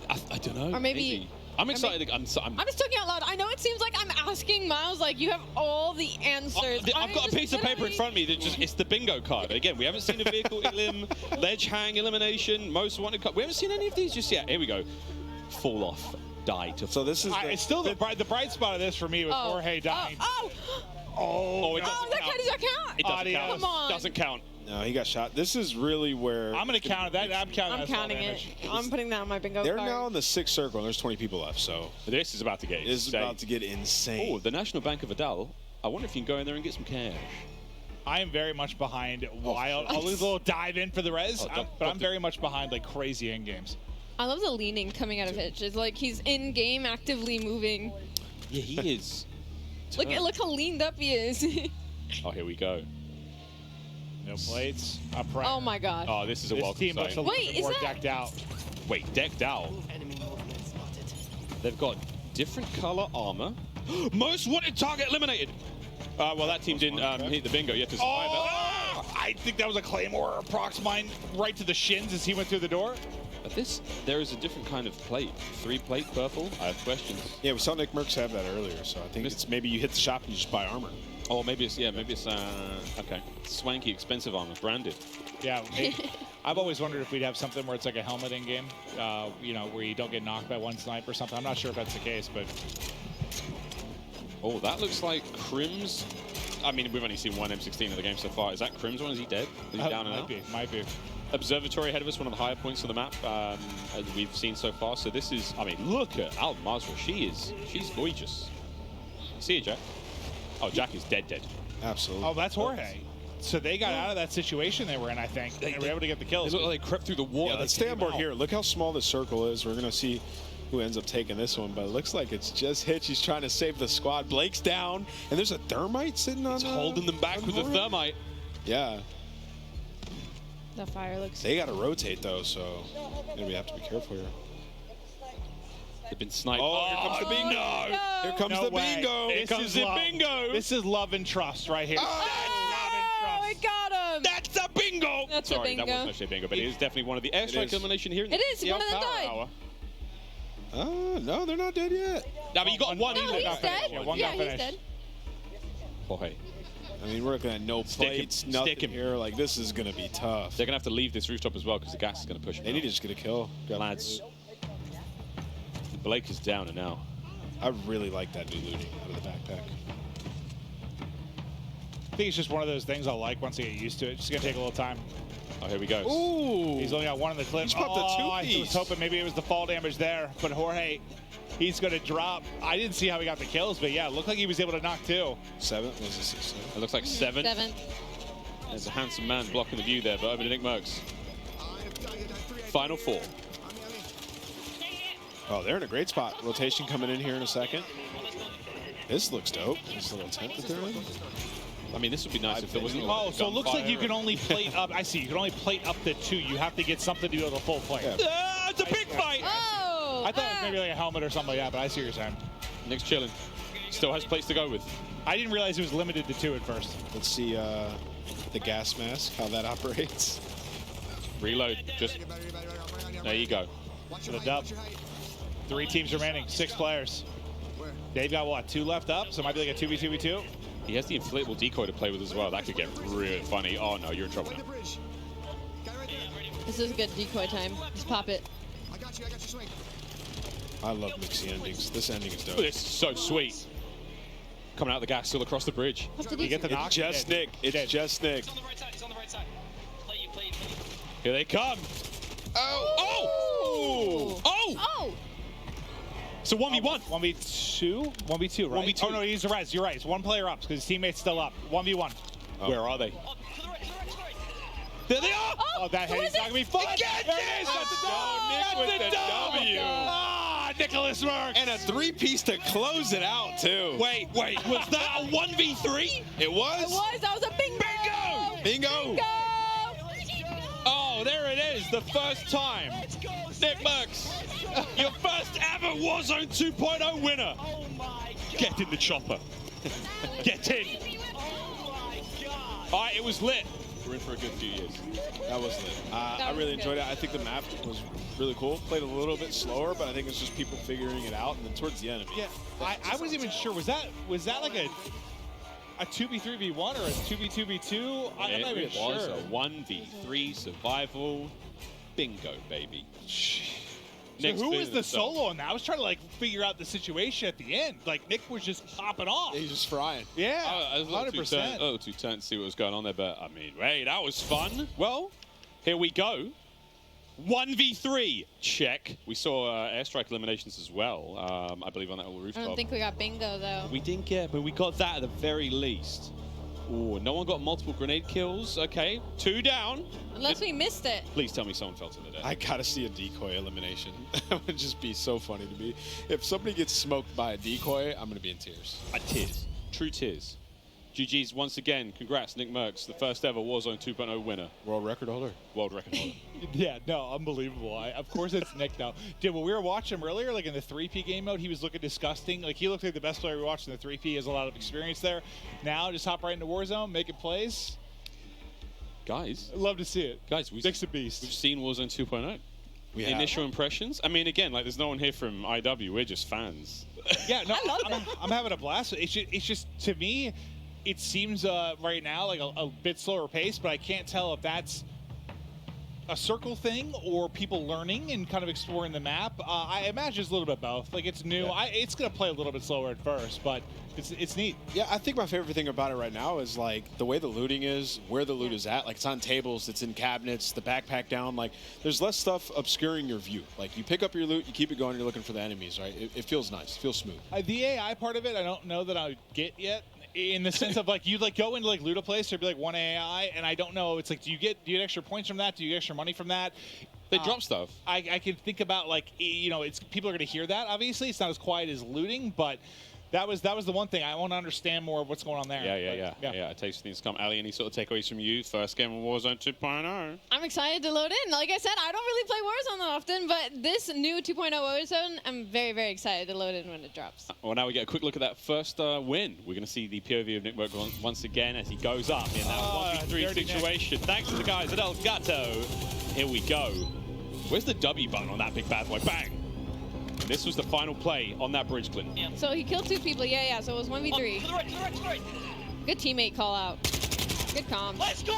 I don't know. Or maybe- I'm excited. I'm I'm just talking out loud. I know it seems like I'm asking Miles, like, you have all the answers. I've got a piece of paper in front of me that just, it's the bingo card. Again, we haven't seen a vehicle elim, ledge hang elimination, most wanted card. We haven't seen any of these just yet. Here we go. Fall off, die to So this is It's still the bright spot of this for me was Jorge dying. Oh, Oh, it doesn't oh, that count. does that count? It doesn't Audio. count. Come on. Doesn't count. No, he got shot. This is really where I'm going to count that. I'm counting I'm that as fall counting it. damage. I'm putting that on my bingo they're card. now in the 6th circle and there's 20 people left, so This is about to get it is insane. about to get insane. Oh, the National Bank of Vidal. I wonder if you can go in there and get some cash. I am very much behind Wild. I'll lose a little dive in for the res, but I'm very much behind like crazy end games. I love the leaning coming out of Hitch. It's like he's in game, actively moving. Yeah, he is. Look how leaned up he is. Oh, here we go. No plates. I'm praying. Oh my god. Oh, this is a This welcome team looks a sight. little Wait, bit is more that- decked out. Wait, decked out. They've got different color armor. Most wanted target eliminated. Well, that team didn't hit the bingo. You have to survive that. I think that was a Claymore or Prox mine right to the shins as he went through the door. But there is a different kind of plate. 3-plate purple. I have questions. Yeah, we saw Nick Merckx have that earlier, so I think it's maybe you hit the shop and you just buy armor. Oh, maybe it's okay. Swanky, expensive armor, branded. Yeah, I've always wondered if we'd have something where it's like a helmet in game, you know, where you don't get knocked by one snipe or something. I'm not sure if that's the case, but Oh, that looks like Crim's. I mean, we've only seen one M16 of the game so far. Is that Crim's one? Is he dead? Is he down and out? might be. Observatory ahead of us, one of the higher points of the map as we've seen so far. So this is, I mean, look at Al Mazra. She's gorgeous. See you, Jack. Oh, Jack is dead. Absolutely. Oh, that's Jorge. So they got out of that situation they were in, I think. They were able to get the They kills. look like they crept through the water. Yeah, let's stay on board here. Look how small this circle is. We're going to see who ends up taking this one, but it looks like it's just Hitch. He's trying to save the squad. Blake's down, and there's a thermite sitting on It's holding them back on with the Jorge. thermite. Yeah, The fire looks. they got to rotate, though, so we have to be careful here. They've been sniped. Oh, here comes the bingo. no. Here comes No the way. bingo. Here comes the bingo. This is love and trust right here. Oh, I got him. That's a bingo. That's a Sorry, bingo. that wasn't actually a bingo, but it is definitely one of the airstrike is. elimination here. In It is. the One of them power died. hour. No, they're not dead yet. No, but you got one. No, in he's there. dead. Yeah, one Yeah, got he's finished. dead. Jorge. I mean, we're looking at no Stick him. plates, nothing Stick him. here. Like, this is going to be tough. They're going to have to leave this rooftop as well because the gas is going to push them They out. need to just get a kill. Lads. Blake is down and now. I really like that new looting out of the backpack. I think it's just one of those things I'll like once I get used to it. Just going to take a little time. Oh, here we go. Ooh. He's only got one in the clip. He's popped a I was two-piece. hoping maybe it was the fall damage there, but Jorge, he's going to drop. I didn't see how he got the kills, but yeah, it looked like he was able to knock two. 7? Was it 6? 7? It looks like 7. 7th. There's a handsome man blocking the view there, but over to Nick Merckx. Final 4. Oh, they're in a great spot. Rotation coming in here in a second. This looks dope. This little tent that they're in. I mean, this would be nice if there wasn't. Oh, so it looks like you can only plate up. I see. You can only plate up to 2. You have to get something to go to full plate. Yeah. Ah, it's a big fight! Oh. I thought it was maybe like a helmet or something like that, but I see what you're saying. Nick's chilling. Still has plates to go with. I didn't realize it was limited to 2 at first. Let's see the gas mask, how that operates. Reload. Just there you go. For the dub. 3 teams remaining, 6 players. They've got what, 2 left up? So it might be like a 2v2v2. He has the inflatable decoy to play with as well. That could get really funny. Oh no, you're in trouble. now. This is a good decoy time. Just pop it. I got you, swing. I love mixy endings. This ending is dope. Oh, this is so sweet. Coming out the gas, still across the bridge. What did You he get the do? knock? It's just Nick. It's just Nick. On the right side. He's on the right side. Play you. Here they come. Oh! Oh! Oh! Oh! So 1v1. 1v 1v2, right? 1v2. Oh, no, he's a res. You're right. It's one player up because his teammate's still up. 1v1. Where are they? Oh, to the right, to the right, to the right. There they are! Oh, that who head's is not it? going to be fun. He gets There it! it is. Let's That's go, Nick with the W. Ah, Nicholas Merckx. And a 3-piece to close it out, too. Wait, was that a 1v3? It was? That was a bingo! Bingo! Bingo! Oh, there it is, the first time. Nick Merckx, your first ever Warzone 2.0 winner. Oh my god. Get in the chopper. Get in. Oh my god. All right, it was lit. We're in for a good few years. That was lit. I was really good. enjoyed it. I think the map was really cool. Played a little bit slower, but I think it's just people figuring it out. And then towards the end, Yeah, I wasn't even sure. Was that like a 2v3v1 or a 2v2v2? I'm not even It was sure. a 1v3 survival. Bingo, baby. So Nick's who was feeling the himself. solo on that? I was trying to like figure out the situation at the end. Like Nick was just popping off. he's just frying. Yeah, I was a little too tense to see what was going on there, but I mean, hey, that was fun. Well, here we go. 1v3, check. We saw airstrike eliminations as well, I believe, on that little I rooftop. don't think we got bingo, though. We didn't get, but we got that at the very least. Ooh, no one got multiple grenade kills. Okay, 2 down. Unless we missed it. Please tell me someone fell to the death. I gotta see a decoy elimination. That would just be so funny to me. If somebody gets smoked by a decoy, I'm gonna be in tears. Tears. True tears. GG's once again. Congrats, Nick Merckx, the first ever Warzone 2.0 winner. World record holder. World record holder. Yeah, no, unbelievable. Of course it's Nick now. Dude, when we were watching him earlier, like in the 3P game mode, he was looking disgusting. Like he looked like the best player we watched in the 3P. He has a lot of experience there. Now just hop right into Warzone, making plays. Guys, I'd love to see it. we've Nick's a beast. seen Warzone 2.0. We have. Initial impressions? I mean, again, like there's no one here from IW. We're just fans. Yeah, no, I love I'm having a blast. It's just to me, it seems right now like a bit slower pace, but I can't tell if that's a circle thing or people learning and kind of exploring the map. I imagine it's a little bit both. Like it's new. Yeah. It's gonna play a little bit slower at first, but it's neat. Yeah, I think my favorite thing about it right now is like the way the looting is, where the loot is at. Like it's on tables, it's in cabinets, the backpack down. Like there's less stuff obscuring your view. Like you pick up your loot, you keep it going, you're looking for the enemies, right? It feels nice, it feels smooth. The AI part of it, I don't know that I would get yet. In the sense of like you like go into like loot a place, there'd be like one AI, and I don't know. It's like do you get extra points from that? Do you get extra money from that? They drop stuff. I can think about like it's people are going to hear that. Obviously, it's not as quiet as looting, but that was the one thing I want to understand more of what's going on there. Yeah. A taste of things to come. Ali, any sort of takeaways from you? First game of Warzone 2.0. I'm excited to load in. Like I said, I don't really play Warzone that often, but this new 2.0 Warzone, I'm very, very excited to load in when it drops. Well, now we get a quick look at that first win. We're going to see the POV of Nick Merckx once again as he goes up in that 1v3 dirty situation. Thanks to the guys at El Gato. Here we go. Where's the W button on that big bad boy? Bang! And this was the final play on that bridge, Clint. Yeah. So he killed 2 people. Yeah. So it was Oh, 1v3. to the right, to the right, to the right. Good teammate call out. Good comms. Let's go!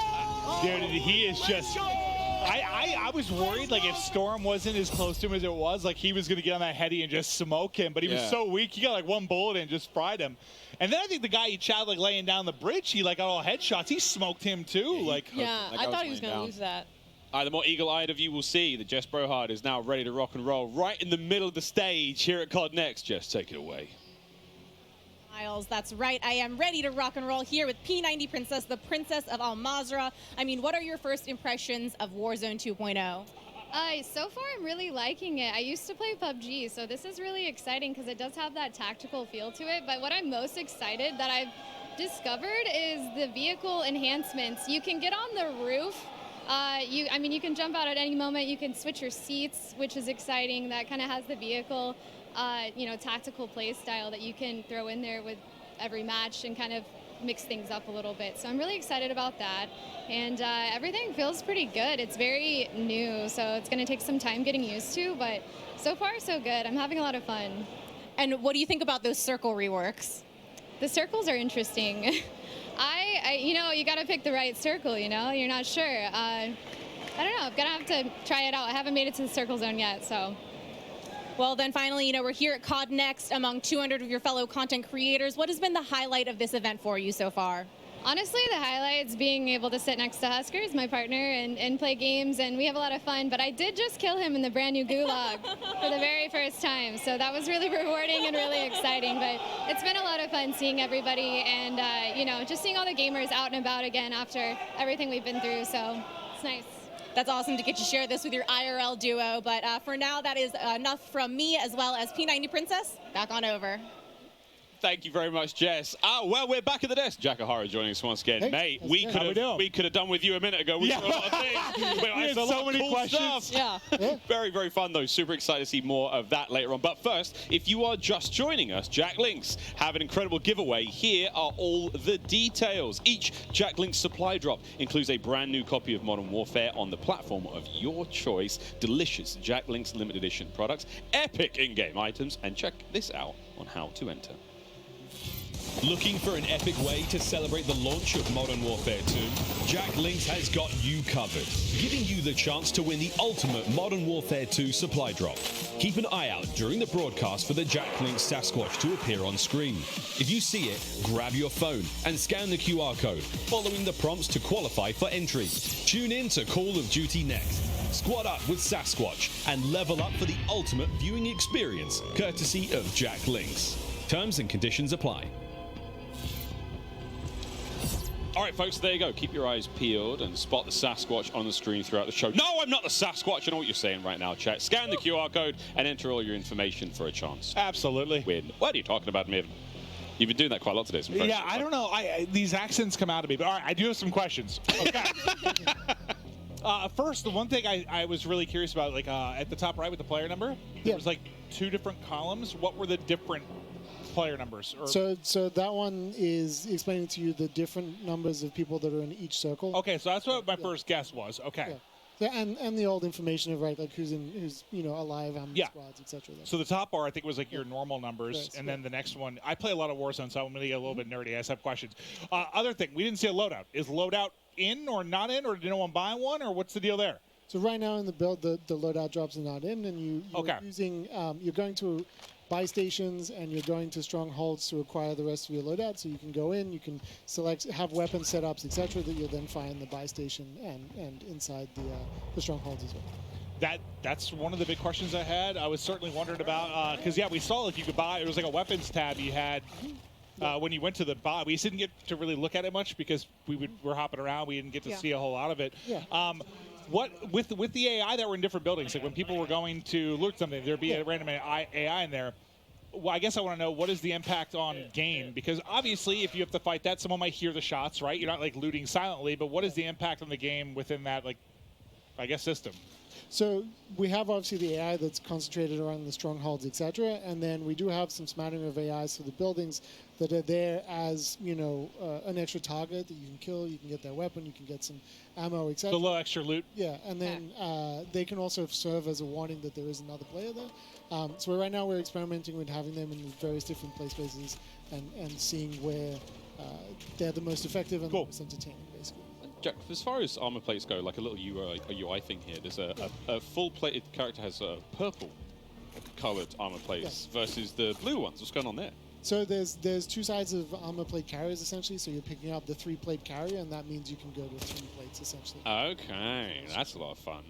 Dude, he is Let's just. go! I was worried like if Storm wasn't as close to him as it was, like he was gonna get on that heady and just smoke him. But he was Yeah. so weak, he got like one bullet and just fried him. And then I think the guy he shot like laying down the bridge, he like got all headshots. He smoked him too. Like Yeah, That I guy thought he was laying going to down. lose that. The more eagle-eyed of you will see that Jess Brohard is now ready to rock and roll right in the middle of the stage here at COD Next. Jess, take it away. Miles, that's right. I am ready to rock and roll here with P90 Princess, the Princess of Al Mazrah. I mean, what are your first impressions of Warzone 2.0? So far, I'm really liking it. I used to play PUBG, so this is really exciting because it does have that tactical feel to it. But what I'm most excited that I've discovered is the vehicle enhancements. You can get on the roof. You can jump out at any moment. You can switch your seats, which is exciting. That kind of has the vehicle, tactical play style that you can throw in there with every match and kind of mix things up a little bit. So I'm really excited about that. And everything feels pretty good. It's very new, so it's going to take some time getting used to, but so far so good. I'm having a lot of fun. And what do you think about those circle reworks? The circles are interesting. You got to pick the right circle, you're not sure. I don't know, I'm going to have to try it out. I haven't made it to the circle zone yet, so. Well, then finally, we're here at COD Next among 200 of your fellow content creators. What has been the highlight of this event for you so far? Honestly, the highlights being able to sit next to Huskers, my partner, and play games, and we have a lot of fun. But I did just kill him in the brand new Gulag for the very first time, so that was really rewarding and really exciting. But it's been a lot of fun seeing everybody and, just seeing all the gamers out and about again after everything we've been through, so it's nice. That's awesome to get to share this with your IRL duo. But for now, that is enough from me as well as P90 Princess. Back on over. Thank you very much, Jess. Well, we're back at the desk. Jack O'Hara joining us once again. Hey, Mate, that's we good. could have done with you a minute ago. We saw a lot of things. We had a lot so of many cool questions. stuff. Yeah. Very, very fun, though. Super excited to see more of that later on. But first, if you are just joining us, Jack Links have an incredible giveaway. Here are all the details. Each Jack Links supply drop includes a brand new copy of Modern Warfare on the platform of your choice. Delicious Jack Links limited edition products, epic in-game items, and check this out on how to enter. Looking for an epic way to celebrate the launch of Modern Warfare 2? Jack Links has got you covered, giving you the chance to win the ultimate Modern Warfare 2 supply drop. Keep an eye out during the broadcast for the Jack Links Sasquatch to appear on screen. If you see it, grab your phone and scan the QR code, following the prompts to qualify for entry. Tune in to Call of Duty next. Squad up with Sasquatch and level up for the ultimate viewing experience, courtesy of Jack Links. Terms and conditions apply. All right, folks, there you go. Keep your eyes peeled and spot the Sasquatch on the screen throughout the show. No, I'm not the Sasquatch. I know what you're saying right now, chat. Scan the QR code and enter all your information for a chance. Absolutely. Win. What are you talking about, Maven? You've been doing that quite a lot today. Yeah, I don't know. These accents come out of me. But all right, I do have some questions. Okay. First, the one thing I was really curious about, like at the top right with the player number, there was like 2 different columns. What were the different player numbers? Or... So that one is explaining to you the different numbers of people that are in each circle. Okay, so that's what my first guess was. Okay. Yeah, and the old information of like who's alive, how many squads, etc. So the top bar I think was like your normal numbers, and then the next one. I play a lot of Warzone, so I'm going to get a little bit nerdy. I just have questions. Other thing, we didn't see a loadout. Is loadout in or not in, or did no one buy one, or what's the deal there? So right now in the build, the loadout drops are not in, and you're using you're going to buy stations and you're going to strongholds to acquire the rest of your loadout. So you can go in, you can select, have weapon setups, etc. that you'll then find the buy station and inside the strongholds as well. That's one of the big questions I had. I was certainly wondering about because we saw like you could buy. It was like a weapons tab you had. When you went to the buy, we didn't get to really look at it much because we're hopping around. We didn't get to see a whole lot of it. What with the AI that were in different buildings, like when people were going to loot something, there'd be a random AI in there. Well, I guess I want to know what is the impact on game, because obviously if you have to fight that, someone might hear the shots, right? You're not like looting silently, but what is the impact on the game within that, like, I guess, system? So we have obviously the AI that's concentrated around the strongholds, etc., and then we do have some smattering of AIs for the buildings that are there as an extra target that you can kill. You can get their weapon, you can get some ammo, etc. So a little extra loot. Yeah, and then they can also serve as a warning that there is another player there. So right now we're experimenting with having them in various different play spaces and seeing where they're the most effective and the most entertaining, basically. Jack, as far as armor plates go, like a little UI thing here, there's a full-plated character has purple-colored armor plates versus the blue ones. What's going on there? So there's 2 sides of armor plate carriers, essentially. So you're picking up the 3-plate carrier, and that means you can go to 3 plates, essentially. Okay, that's a lot of fun.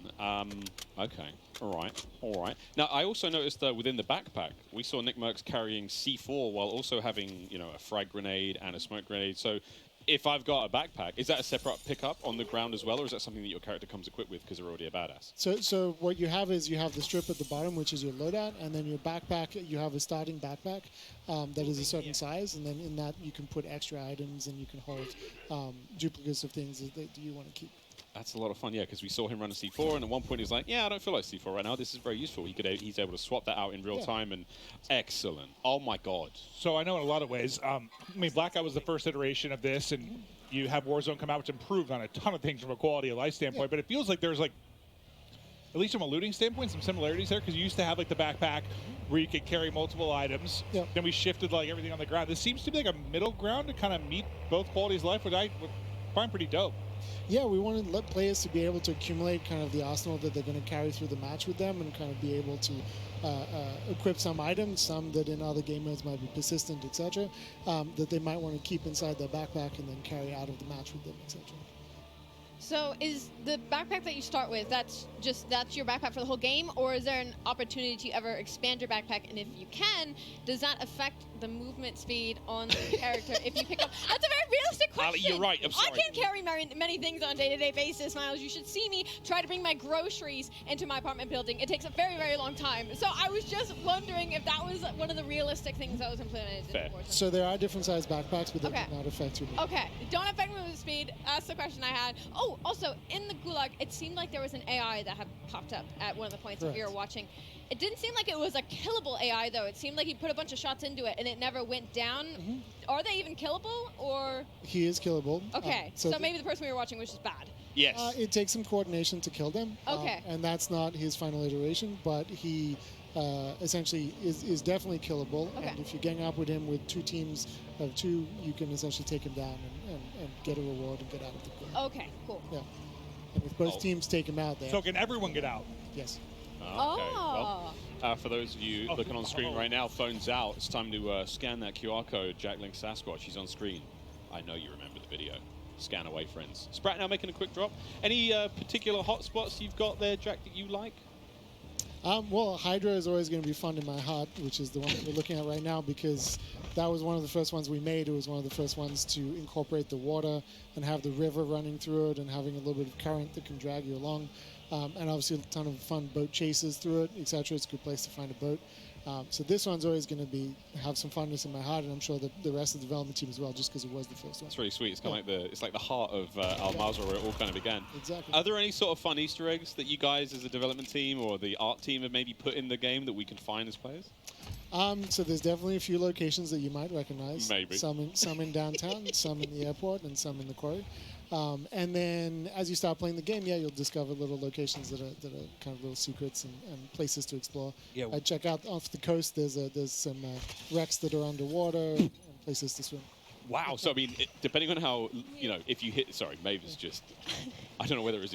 Okay, all right. Now, I also noticed that within the backpack, we saw Nick Merckx carrying C4 while also having, a frag grenade and a smoke grenade. So if I've got a backpack, is that a separate pickup on the ground as well, or is that something that your character comes equipped with because they're already a badass? So what you have is you have the strip at the bottom, which is your loadout, and then your backpack, you have a starting backpack that is a certain size, and then in that you can put extra items and you can hold duplicates of things that you want to keep. That's a lot of fun, yeah, because we saw him run a C4, and at one point he was like, I don't feel like C4 right now. This is very useful. He's able to swap that out in real time, and excellent. Oh, my God. So I know in a lot of ways, Blackout was the first iteration of this, and you have Warzone come out, which improved on a ton of things from a quality of life standpoint, but it feels like there's, like, at least from a looting standpoint, some similarities there, because you used to have, like, the backpack where you could carry multiple items. Then we shifted, like, everything on the ground. This seems to be, like, a middle ground to kind of meet both qualities of life, which I find pretty dope. Yeah, we wanted players to be able to accumulate kind of the arsenal that they're going to carry through the match with them, and kind of be able to equip some items, some that in other game modes might be persistent, etc., that they might want to keep inside their backpack and then carry out of the match with them, etc. So is the backpack that you start with, that's your backpack for the whole game, or is there an opportunity to ever expand your backpack? And if you can, does that affect the movement speed on the character if you pick up? That's a very realistic question. Ali, you're right. I'm sorry. I can't carry many things on a day-to-day basis, Miles. You should see me try to bring my groceries into my apartment building. It takes a very, very long time. So I was just wondering if that was one of the realistic things that was implemented. Fair. So there are different sized backpacks, but they do not affect your movement. Okay, don't affect movement speed. That's the question I had. Oh, also, in the Gulag, it seemed like there was an AI that had popped up at one of the points that we were watching. It didn't seem like it was a killable AI, though. It seemed like he put a bunch of shots into it, and it never went down. Are they even killable, or...? He is killable. Okay, so maybe the person we were watching was just bad. Yes. It takes some coordination to kill them. Okay. And that's not his final iteration, but he essentially is definitely killable. Okay. And if you gang up with him with 2 teams of 2, you can essentially take him down and get a reward and get out of the game. Okay, cool. Yeah. And if both teams take him out, So can everyone get out? Yes. Okay. Well, for those of you looking on screen right now, phones out. It's time to scan that QR code. Jack Link Sasquatch, he's on screen. I know you remember the video. Scan away, friends. Sprat now making a quick drop. Any particular hotspots you've got there, Jack, that you like? Well, Hydra is always going to be fun in my heart, which is the one that we're looking at right now, because that was one of the first ones we made. It was one of the first ones to incorporate the water and have the river running through it and having a little bit of current that can drag you along. And obviously a ton of fun boat chases through it, etc. It's a good place to find a boat. So this one's always going to have some funness in my heart, and I'm sure that the rest of the development team as well, just because it was the first one. It's really sweet. It's kind of like the heart of Al Mazrah, where it all kind of began. Exactly. Are there any sort of fun Easter eggs that you guys, as a development team or the art team, have maybe put in the game that we can find as players? So there's definitely a few locations that you might recognize. Maybe. Some in downtown, some in the airport, and some in the quarry. And then as you start playing the game, you'll discover little locations that are kind of little secrets and places to explore. Yeah. I check out off the coast. There's some wrecks that are underwater and places to swim. Wow. So, I mean, depending on how, if you hit... Sorry, Maeve is just... I don't know whether it's...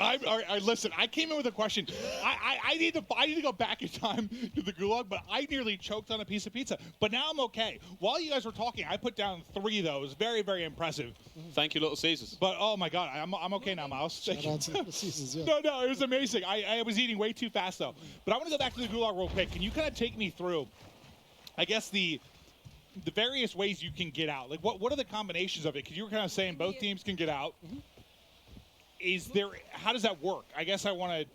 Listen, I came in with a question. I need to go back in time to the Gulag, but I nearly choked on a piece of pizza. But now I'm okay. While you guys were talking, I put down 3 of those. Very, very impressive. Thank you, Little Caesars. But, oh, my God, I'm okay now, Mouse. Shout out to Little Caesars, yeah. No, it was amazing. I was eating way too fast, though. But I want to go back to the Gulag real quick. Can you kind of take me through, I guess, the various ways you can get out? Like, what are the combinations of it? Because you were kind of saying both teams can get out. How does that work? I guess I want to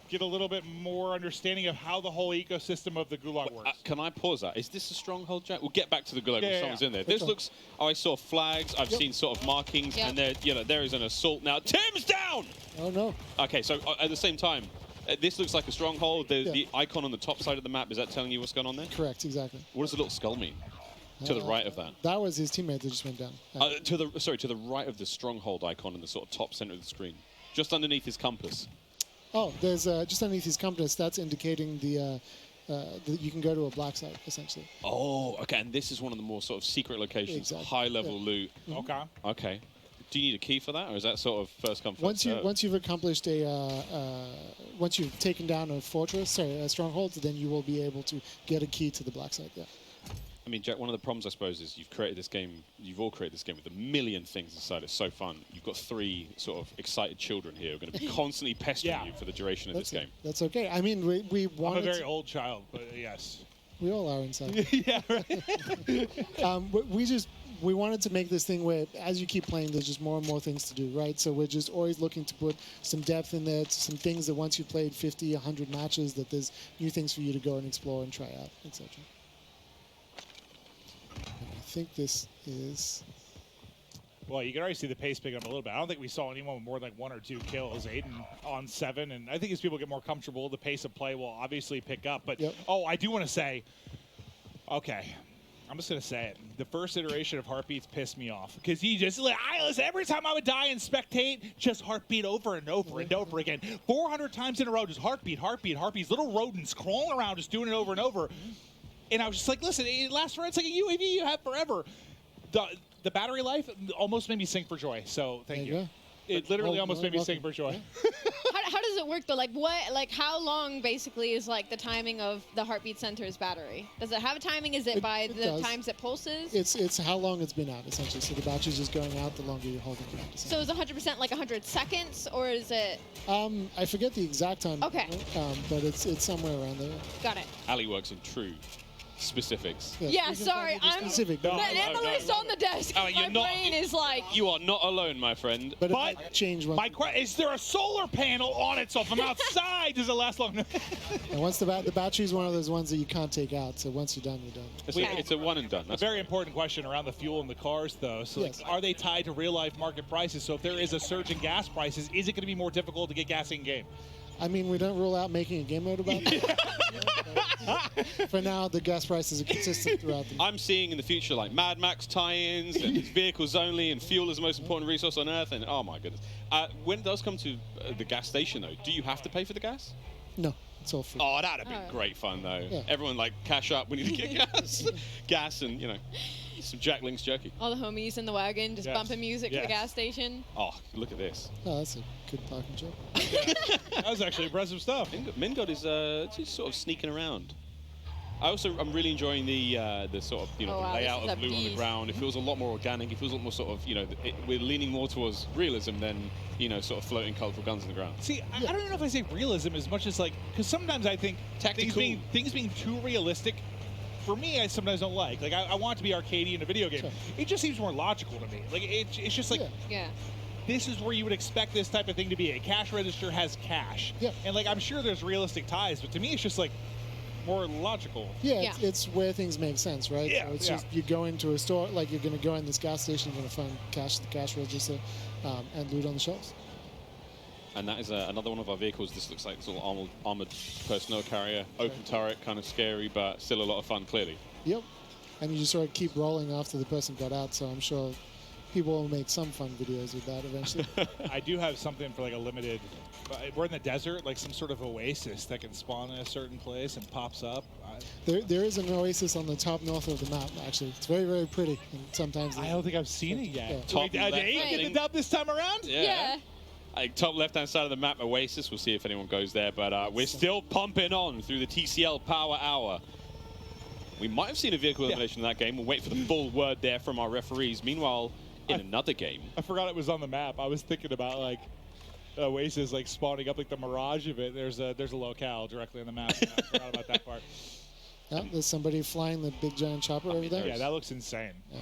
get a little bit more understanding of how the whole ecosystem of the Gulag works. Can I pause that? Is this a stronghold, Jack? We'll get back to the Gulag when someone's in there. This Okay. looks... I saw flags. I've seen sort of markings, and there is an assault now. Tim's down! Oh, no. Okay, so at the same time, this looks like a stronghold. The icon on the top side of the map, is that telling you what's going on there? Correct, exactly. What does the little skull mean? To the right of that. That was his teammate that just went down. To the right of the stronghold icon in the sort of top center of the screen, just underneath his compass. Oh, there's just underneath his compass. That's indicating that you can go to a black site essentially. Oh, okay. And this is one of the more sort of secret locations, Exactly. high-level loot. Okay. Okay. Do you need a key for that, or is that sort of first come first serve? Once you've accomplished once you've taken down a stronghold, then you will be able to get a key to the black site. Yeah. I mean, Jack, one of the problems, I suppose, is you've all created this game with a million things inside. It's so fun. You've got 3 sort of excited children here who are going to be constantly pestering you for the duration of this game. That's okay. I mean, we wanted... I'm a very old child, but yes. We all are inside. Yeah, right. We wanted to make this thing where, as you keep playing, there's just more and more things to do, right? So we're just always looking to put some depth in there, some things that once you've played 50, 100 matches, that there's new things for you to go and explore and try out, etc. I think this is... Well, you can already see the pace picking up a little bit. I don't think we saw anyone with more than like 1 or 2 kills. Aiden on 7, and I think as people get more comfortable, the pace of play will obviously pick up. But, I do want to say, okay, I'm just going to say it. The first iteration of Heartbeats pissed me off. Because listen, every time I would die and spectate, just Heartbeat over and over and over again. 400 times in a row, just Heartbeat, Heartbeat, Heartbeats. Little rodents crawling around, just doing it over and over. And I was just like, listen, it lasts forever. It's like a UAV you have forever. The battery life almost made me sing for joy. So thank you. It literally Oh, almost made me sing for joy. How does it work though? Like how long basically is like the timing of the heartbeat center's battery? Does it have a timing? Is it by the does. times it pulses? It's how long it's been out, essentially. So the battery's just going out the longer you're holding it out. So is 100% like 100 seconds, or is it? I forget the exact time. Okay. But it's somewhere around there. Got it. Ali works in true specifics. Yes, Yeah, we can sorry, find the I'm specific, the but- analyst on the desk. Oh, My you're not- brain is like. You are not alone, my friend. But it But might change once. My question is: there a solar panel on it? So if I'm outside, does it last long? And once the battery is one of those ones that you can't take out. So once you're done, you're done. It's a one and done. A That's very important question around the fuel in the cars, though. So, Yes. like, are they tied to real-life market prices? So, if there is a surge in gas prices, is it going to be more difficult to get gas in game? I mean, we don't rule out making a game mode about that. For now, the gas prices are consistent throughout the. I'm seeing in the future like Mad Max tie-ins and vehicles only, and fuel is the most important resource on Earth. And oh my goodness, when it does come to the gas station, though, do you have to pay for the gas? No, it's all free. Oh, that'd be great fun, though. Yeah. Everyone like cash up. We need to get gas, and some Jack Link's jerky. All the homies in the wagon just Yes. bumping music to the Yes. gas station. Oh, look at this. Oh, that's a good parking job. That was actually impressive stuff. Mingod is just sort of sneaking around. I'm really enjoying the sort of Oh, the wow, layout this is of a blue on the beast. ground. It feels a lot more organic. It feels a lot more sort of we're leaning more towards realism than sort of floating colorful guns in the ground. See, I don't even know if I say realism as much as like, because sometimes I think Tactical. things being too realistic, for me, I sometimes don't like. Like, I want it to be arcadey in a video game. Sure. It just seems more logical to me. Like, it's just like, Yeah. Yeah. this is where you would expect this type of thing to be. A cash register has cash. Yeah. And, like, I'm sure there's realistic ties, but to me, it's just, like, more logical. Yeah, Yeah. it's where things make sense, right? Yeah, So it's yeah. just you go into a store, like you're going to go in this gas station, you're going to find cash at the cash register, and loot on the shelves. And that is another one of our vehicles. This looks like this little armored personnel carrier, open turret, kind of scary, but still a lot of fun, clearly. Yep. And you just sort of keep rolling after the person got out, so I'm sure people will make some fun videos with that eventually. I do have something for, like, a limited... We're in the desert, like some sort of oasis that can spawn in a certain place and pops up. There is an oasis on the top north of the map, actually. It's very, very pretty. And sometimes I don't think I've seen it yet. Yeah. Top Wait, did left they get the thing. dub this time around? Yeah. Like top left-hand side of the map, Oasis. We'll see if anyone goes there, but we're still pumping on through the TCL Power Hour. We might have seen a vehicle elimination in that game. We'll wait for the full word there from our referees. Meanwhile, in another game, I forgot it was on the map. I was thinking about, like, Oasis, like, spawning up, like, the mirage of it. There's a locale directly on the map. I forgot about that part. Yeah, there's somebody flying the big giant chopper over there. Yeah, that looks insane. Yeah.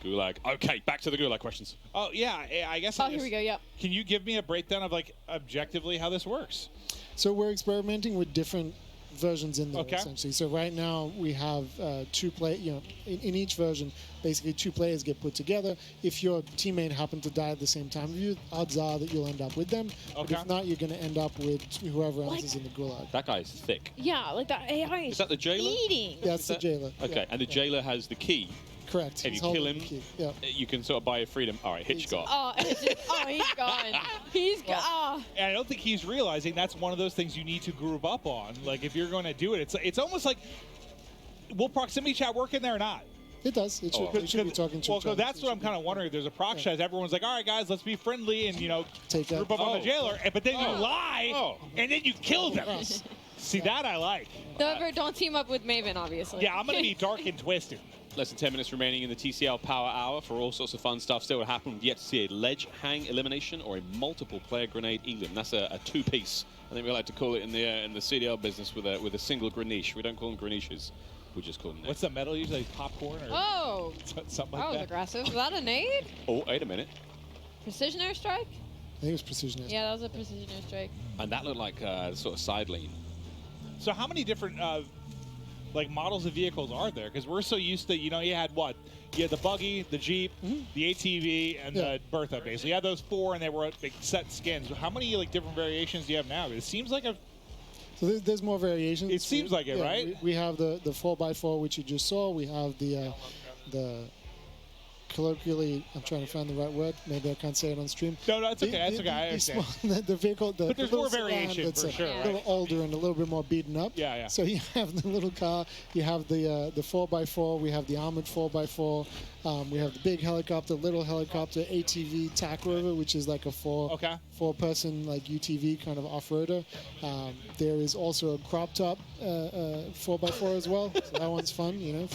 Gulag. Okay, back to the Gulag questions. Oh, yeah, I guess. Oh, here we go. Yep. Can you give me a breakdown of, like, objectively how this works? So we're experimenting with different versions in there, Okay. essentially. So right now we have in each version, basically 2 players get put together. If your teammate happened to die at the same time as you, odds are that you'll end up with them. But Okay. if not, you're going to end up with whoever else is in the gulag. That guy's thick. Yeah, like that AI Is that the jailer? eating. That's the jailer. Okay, Yeah, and the jailer has the key. correct. If He's you kill holding him, the key. Yeah. you can sort of buy your freedom. All right, Hitch got. Oh, it's just, he's gone. He's gone. Oh. And I don't think he's realizing that's one of those things you need to group up on. Like, if you're going to do it, it's almost like, will proximity chat work in there or not? It does. It should, we should be talking to Well, each other. that's what I'm kind of wondering. If there's a proc chat, everyone's like, all right, guys, let's be friendly and, Take group up on the jailer. But then you lie, and then you kill them. Yes. See, that I like. Don't team up with Maven, obviously. Yeah, I'm going to be dark and twisted. Less than 10 minutes remaining in the TCL Power Hour for all sorts of fun stuff. Still to happen. We've yet to see a ledge hang elimination or a multiple player grenade elim. That's a 2-piece. I think we like to call it in the CDL business with a single greniche. We don't call them greniches. We just call them What's the metal usually? Popcorn or Oh, something that like was that? aggressive. Was that a nade? Oh, wait a minute. Precision airstrike? I think it was precision. Yeah, that was a precision airstrike. And that looked like sort of side lean. So how many different like models of vehicles are there? Because we're so used to, you had what? You had the buggy, the Jeep, the ATV, and the Bertha, basically. You had those 4, and they were big set skins. How many different variations do you have now? It seems like So there's more variations. It seems like it, right? We have the 4x4, which you just saw. We have the colloquially, I'm trying to find the right word. Maybe I can't say it on stream. No, that's okay. That's okay. I understand. The vehicle, But there's little more sedan variation that's for a sure, little right? older and a little bit more beaten up. Yeah, yeah. So you have the little car, you have the 4x4, we have the armored 4x4, we have the big helicopter, little helicopter, ATV, TAC Rover, which is like a four-person like UTV kind of off-roader. There is also a crop top 4x4 as well. So that one's fun, you know.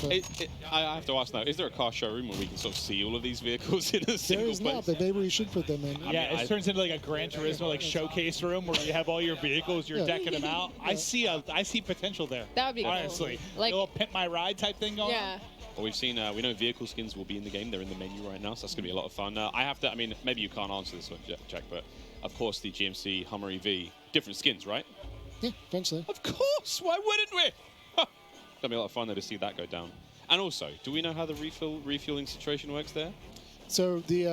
I have to ask now: is there a car showroom where we can sort of see all of these vehicles in a single There is place? not, but maybe we should put them in. Yeah, it turns into like a Gran Turismo like showcase room where you have all your vehicles, you're decking them out. I see potential there. That would be honestly cool. Like a little pimp my ride type thing going on. Well, we've seen, we know vehicle skins will be in the game. They're in the menu right now, so that's going to be a lot of fun. I have to, I mean, maybe you can't answer this one, Jack, but of course the GMC Hummer EV, different skins, right? Yeah, eventually. Of course, why wouldn't we? Huh. That'll be a lot of fun there to see that go down. And also, do we know how the refueling situation works there? So the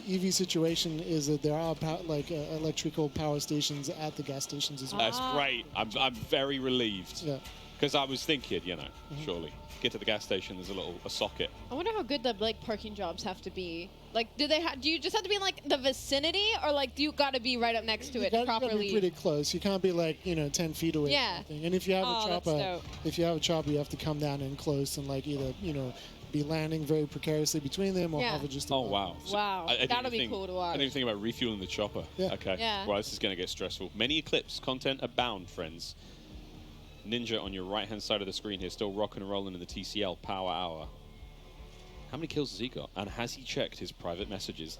EV situation is that there are electrical power stations at the gas stations as well. That's great. I'm very relieved. Yeah. Because I was thinking, you know, surely get to the gas station. There's a socket. I wonder how good the like parking jobs have to be. Like, do you just have to be in like the vicinity, or like do you got to be right up next to it You properly? gotta be pretty close. You can't be like 10 feet away. Yeah. Or something. And if you have a that's chopper, dope. you have to come down in close and like either be landing very precariously between them or hover just above. Oh wow! Wow, I didn't that'll even be cool to watch. I didn't even think about refueling the chopper. Yeah. Okay. Yeah. Well, this is going to get stressful. Many Eclipse content abound, friends. Ninja on your right-hand side of the screen here, still rocking and rolling in the TCL Power Hour. How many kills has he got? And has he checked his private messages?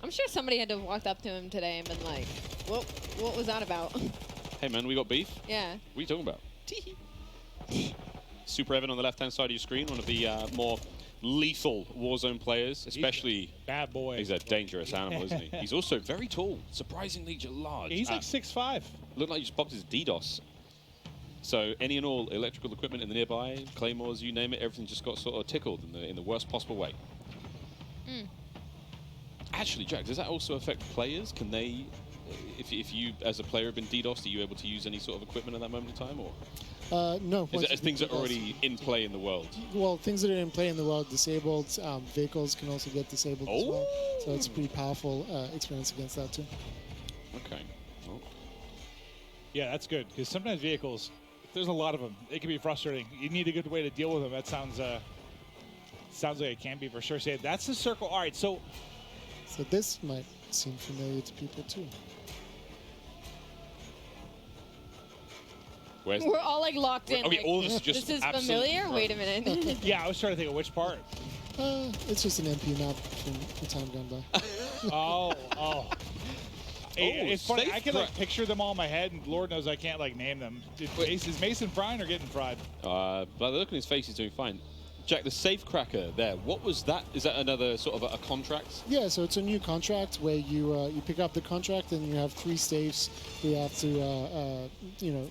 I'm sure somebody had to have walked up to him today and been like, what was that about? Hey man, we got beef? Yeah. What are you talking about? Super Evan on the left-hand side of your screen, one of the more lethal Warzone players, especially... Bad boy. He's a dangerous animal, isn't he? He's also very tall, surprisingly large. He's like 6'5". Looked like he just popped his DDoS. So any and all electrical equipment in the nearby, claymores, you name it, everything just got sort of tickled in the worst possible way. Actually, Jack, does that also affect players? Can they, if you as a player have been DDoSed, are you able to use any sort of equipment at that moment in time, or? No. Is it things that are already in play in the world? Well, things that are in play in the world, disabled, vehicles can also get disabled as well. So it's a pretty powerful experience against that too. Okay. Well. Yeah, that's good, because sometimes vehicles, there's a lot of them. It can be frustrating. You need a good way to deal with them. That sounds like it can be for sure. Say that's the circle. All right, so this might seem familiar to people too. We're all like locked in. Okay, like, all of us are just this is absolutely familiar? Wait a minute. yeah, I was trying to think of which part. It's just an MP map from the time gone by. Oh. It's funny. safe I can like picture them all in my head, and Lord knows I can't like name them. Is Mason frying or getting fried? By the look on his face, he's doing fine. Jack, the safe cracker there, what was that? Is that another sort of a contract? Yeah, so it's a new contract where you pick up the contract and you have 3 safes. You have to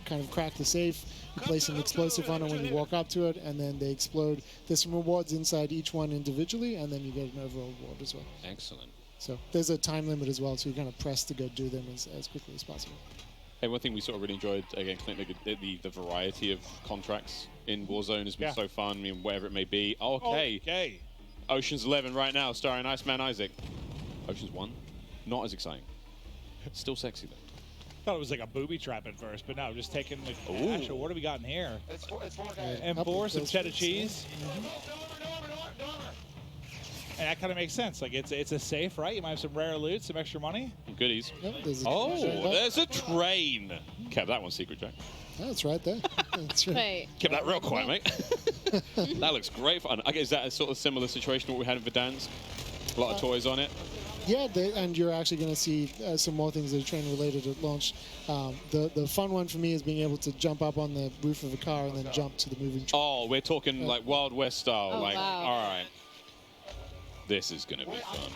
kind of crack the safe. You place an explosive on it when you walk up to it, and then they explode. There's some rewards inside each one individually, and then you get an overall reward as well. Excellent. So there's a time limit as well, so you kind of press to go do them as quickly as possible. Hey, one thing we sort of really enjoyed, again, Clint, the variety of contracts in Warzone has been so fun. I mean, whatever it may be. Okay. Ocean's 11 right now, starring Iceman Isaac. Ocean's 1, not as exciting. Still sexy, though. Thought it was like a booby trap at first, but no, just taking like, actually, what do we got in here? M4, some cheddar cheese. And that kind of makes sense. Like it's a safe, right? You might have some rare loot, some extra money. Goodies. Yep, there's a train. Kept that one secret, Jack. That's right there. That's right. Wait. Kept that real quiet, mate. That looks great fun. I guess is that a sort of similar situation to what we had in Verdansk? A lot of toys on it. Yeah, and you're actually going to see some more things that are train related at launch. The fun one for me is being able to jump up on the roof of a car and then jump to the moving train. Oh, we're talking like Wild West style. Oh, like, wow. all right. This is going to be fun.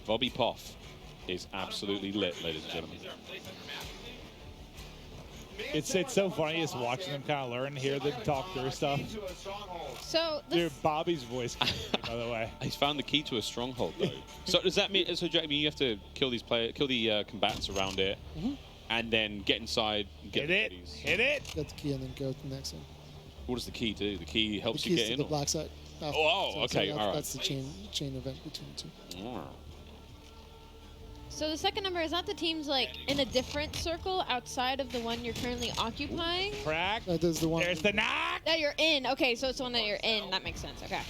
Bobby Poff is absolutely lit, ladies and gentlemen. It's so funny just watching them kind of learn, hear them talk through stuff. So Dude, Bobby's voice, by the way. He's found the key to a stronghold, though. So does that mean? So Jack, you have to kill the combatants around it, and then get inside. Get Hit it. Hit it. Get the key and then go to the next one. What does the key do? The key The helps key you is get to in? the or- black side. Okay, that's, all right. That's the chain event between the two. So the second number, is that the team's like in a different circle outside of the one you're currently occupying? Crack. There's the one. There's the knock. That you're in. Okay, so it's the one that you're in. That makes sense. Okay.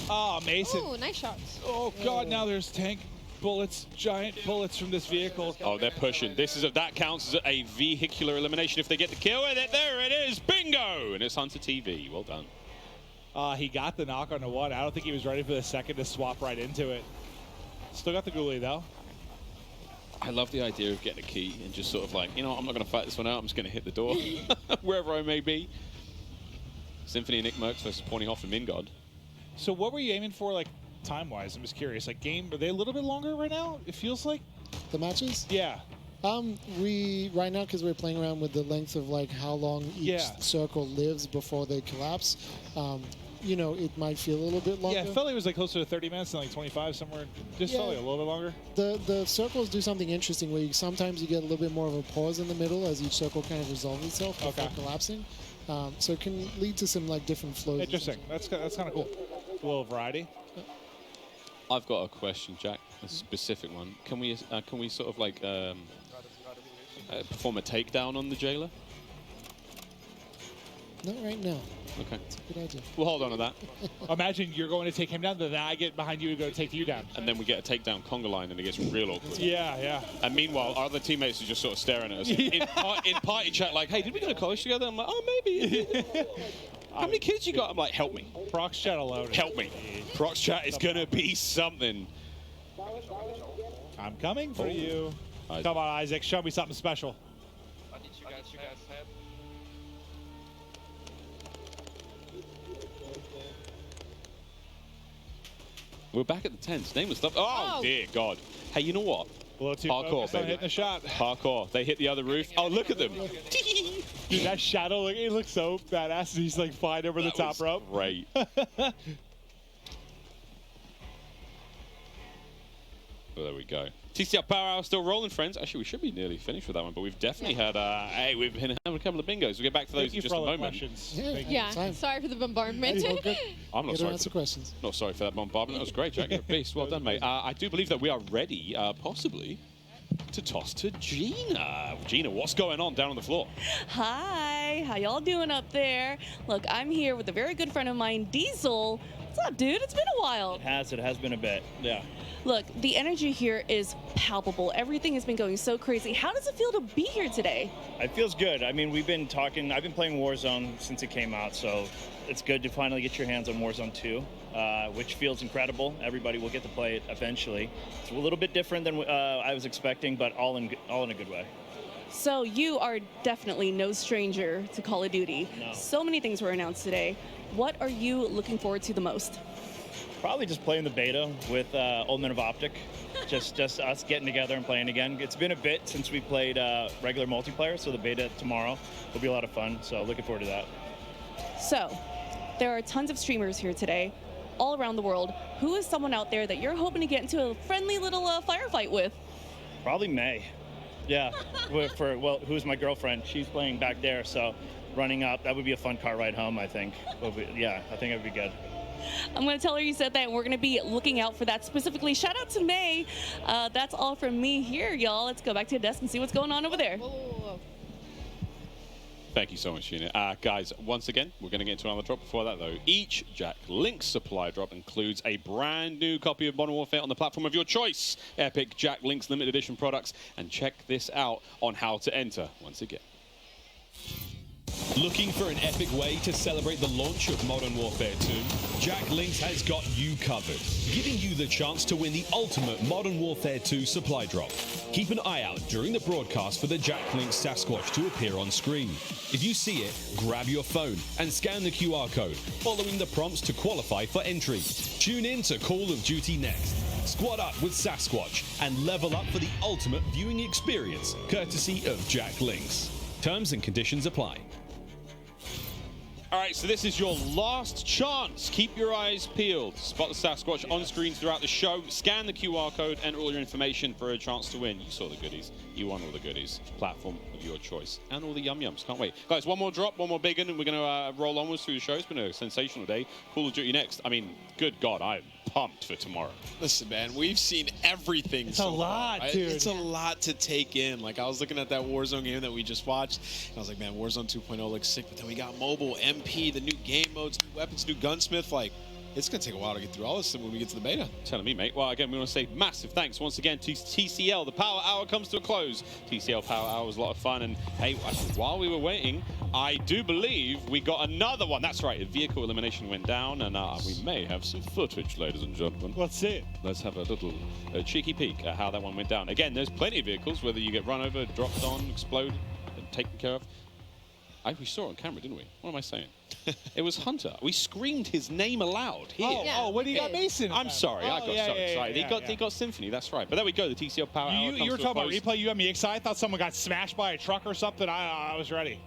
Oh, Mason. Ooh, nice shots. Oh, God, now there's tank bullets, giant bullets from this vehicle. Oh, they're pushing. That counts as a vehicular elimination if they get the kill with it. There it is. Bingo! And it's Hunter TV. Well done. He got the knock on the one. I don't think he was ready for the second to swap right into it. Still got the ghoulie, though. I love the idea of getting a key and just sort of like, you know, I'm not going to fight this one out. I'm just going to hit the door wherever I may be. Symphony and Nick Merckx versus Pornyhoff and Mingod. So what were you aiming for, like, time-wise? I'm just curious. Like, are they a little bit longer right now? It feels like. The matches? Yeah. We right now, because we're playing around with the length of like how long each circle lives before they collapse. You know, it might feel a little bit longer. Yeah, it felt like it was like closer to 30 minutes than like 25 somewhere. Just felt like a little bit longer. The circles do something interesting where sometimes you get a little bit more of a pause in the middle as each circle kind of resolves itself before collapsing. So it can lead to some like different flows. Interesting. That's kind of cool. A little variety. I've got a question, Jack. A specific one. Can we sort of like perform a takedown on the jailer? Not right now. Okay. That's a good idea. We'll hold on to that. Imagine you're going to take him down, then I get behind you and go to take you down. And then we get a takedown conga line and it gets real awkward. Yeah. And meanwhile, our other teammates are just sort of staring at us. In party chat, like, hey, did we go to college together? I'm like, oh, maybe. How many kids you got? I'm like, help me. Prox chat alone. Help me. Prox chat is going to be something. I'm coming for you. Come on, Isaac. Show me something special. We're back at the tents. Name was stuff. Oh, dear God. Hey, you know what? A little too hardcore, focused on baby. hitting the shot. Hardcore. They hit the other roof. Oh, look at them. Dude, that shadow, it looks so badass. He's like flying over the top rope. Great. Well, there we go. TCL Power Hour still rolling, friends. Actually, we should be nearly finished with that one, but we've definitely had, hey, we've been having a couple of bingos. We'll get back to those in just a moment. Yeah, sorry for the bombardment. I'm not sorry. Answer questions. Not sorry for that bombardment. That was great, Jack. You're a beast. Well done, mate. I do believe that we are ready, possibly, to toss to Gina. Gina, what's going on down on the floor? Hi, how y'all doing up there? Look, I'm here with a very good friend of mine, Diesel. What's up, dude? It's been a while. It has been a bit, yeah. Look, the energy here is palpable. Everything has been going so crazy. How does it feel to be here today? It feels good. I mean, we've been talking, I've been playing Warzone since it came out, so it's good to finally get your hands on Warzone 2, which feels incredible. Everybody will get to play it eventually. It's a little bit different than I was expecting, but all in a good way. So you are definitely no stranger to Call of Duty. No. So many things were announced today. What are you looking forward to the most? Probably just playing the beta with Old Men of Optic. just us getting together and playing again. It's been a bit since we played regular multiplayer, so the beta tomorrow will be a lot of fun. So looking forward to that. So, there are tons of streamers here today, all around the world. Who is someone out there that you're hoping to get into a friendly little firefight with? Probably May. Yeah, who's my girlfriend? She's playing back there, so running up, that would be a fun car ride home, I think. Yeah, I think it would be good. I'm going to tell her you said that, and we're going to be looking out for that specifically. Shout out to May. That's all from me here, y'all. Let's go back to the desk and see what's going on over there. Whoa. Thank you so much, Gina. Guys, once again, we're going to get into another drop. Before that, though, each Jack Link's supply drop includes a brand new copy of Modern Warfare on the platform of your choice. Epic Jack Link's limited edition products. And check this out on how to enter once again. Looking for an epic way to celebrate the launch of Modern Warfare 2? Jack Links has got you covered, giving you the chance to win the ultimate Modern Warfare 2 supply drop. Keep an eye out during the broadcast for the Jack Links Sasquatch to appear on screen. If you see it, grab your phone and scan the QR code, following the prompts to qualify for entry. Tune in to Call of Duty next. Squad up with Sasquatch and level up for the ultimate viewing experience, courtesy of Jack Links. Terms and conditions apply. All right, so this is your last chance. Keep your eyes peeled. Spot the Sasquatch on screen throughout the show. Scan the QR code, enter all your information for a chance to win. You saw the goodies. You won all the goodies. Platform of your choice. And all the yum-yums. Can't wait. Guys, one more drop, one more big one, and we're going to roll onwards through the show. It's been a sensational day. Call of Duty next. I mean, good God, I'm pumped for tomorrow. Listen, man, we've seen everything. It's a lot, dude. It's a lot to take in. Like, I was looking at that Warzone game that we just watched, and I was like, man, Warzone 2.0 looks sick. But then we got mobile, MP, the new game modes, new weapons, new gunsmith. Like, it's going to take a while to get through all this when we get to the beta. Telling me, mate. Well, again, we want to say massive thanks once again to TCL. The Power Hour comes to a close. TCL Power Hour was a lot of fun. And, hey, actually, while we were waiting, I do believe we got another one. That's right. A vehicle elimination went down, and we may have some footage, ladies and gentlemen. Let's see it. Let's have a little cheeky peek at how that one went down. Again, there's plenty of vehicles, whether you get run over, dropped on, exploded, and taken care of. We saw it on camera, didn't we? What am I saying? It was Hunter. We screamed his name aloud here. Oh, what do you got Mason? I'm sorry. I got so excited. Yeah, He got Symphony. That's right. But there we go. The TCL Power Hour You were talking about replay. You got me excited. I thought someone got smashed by a truck or something. I was ready.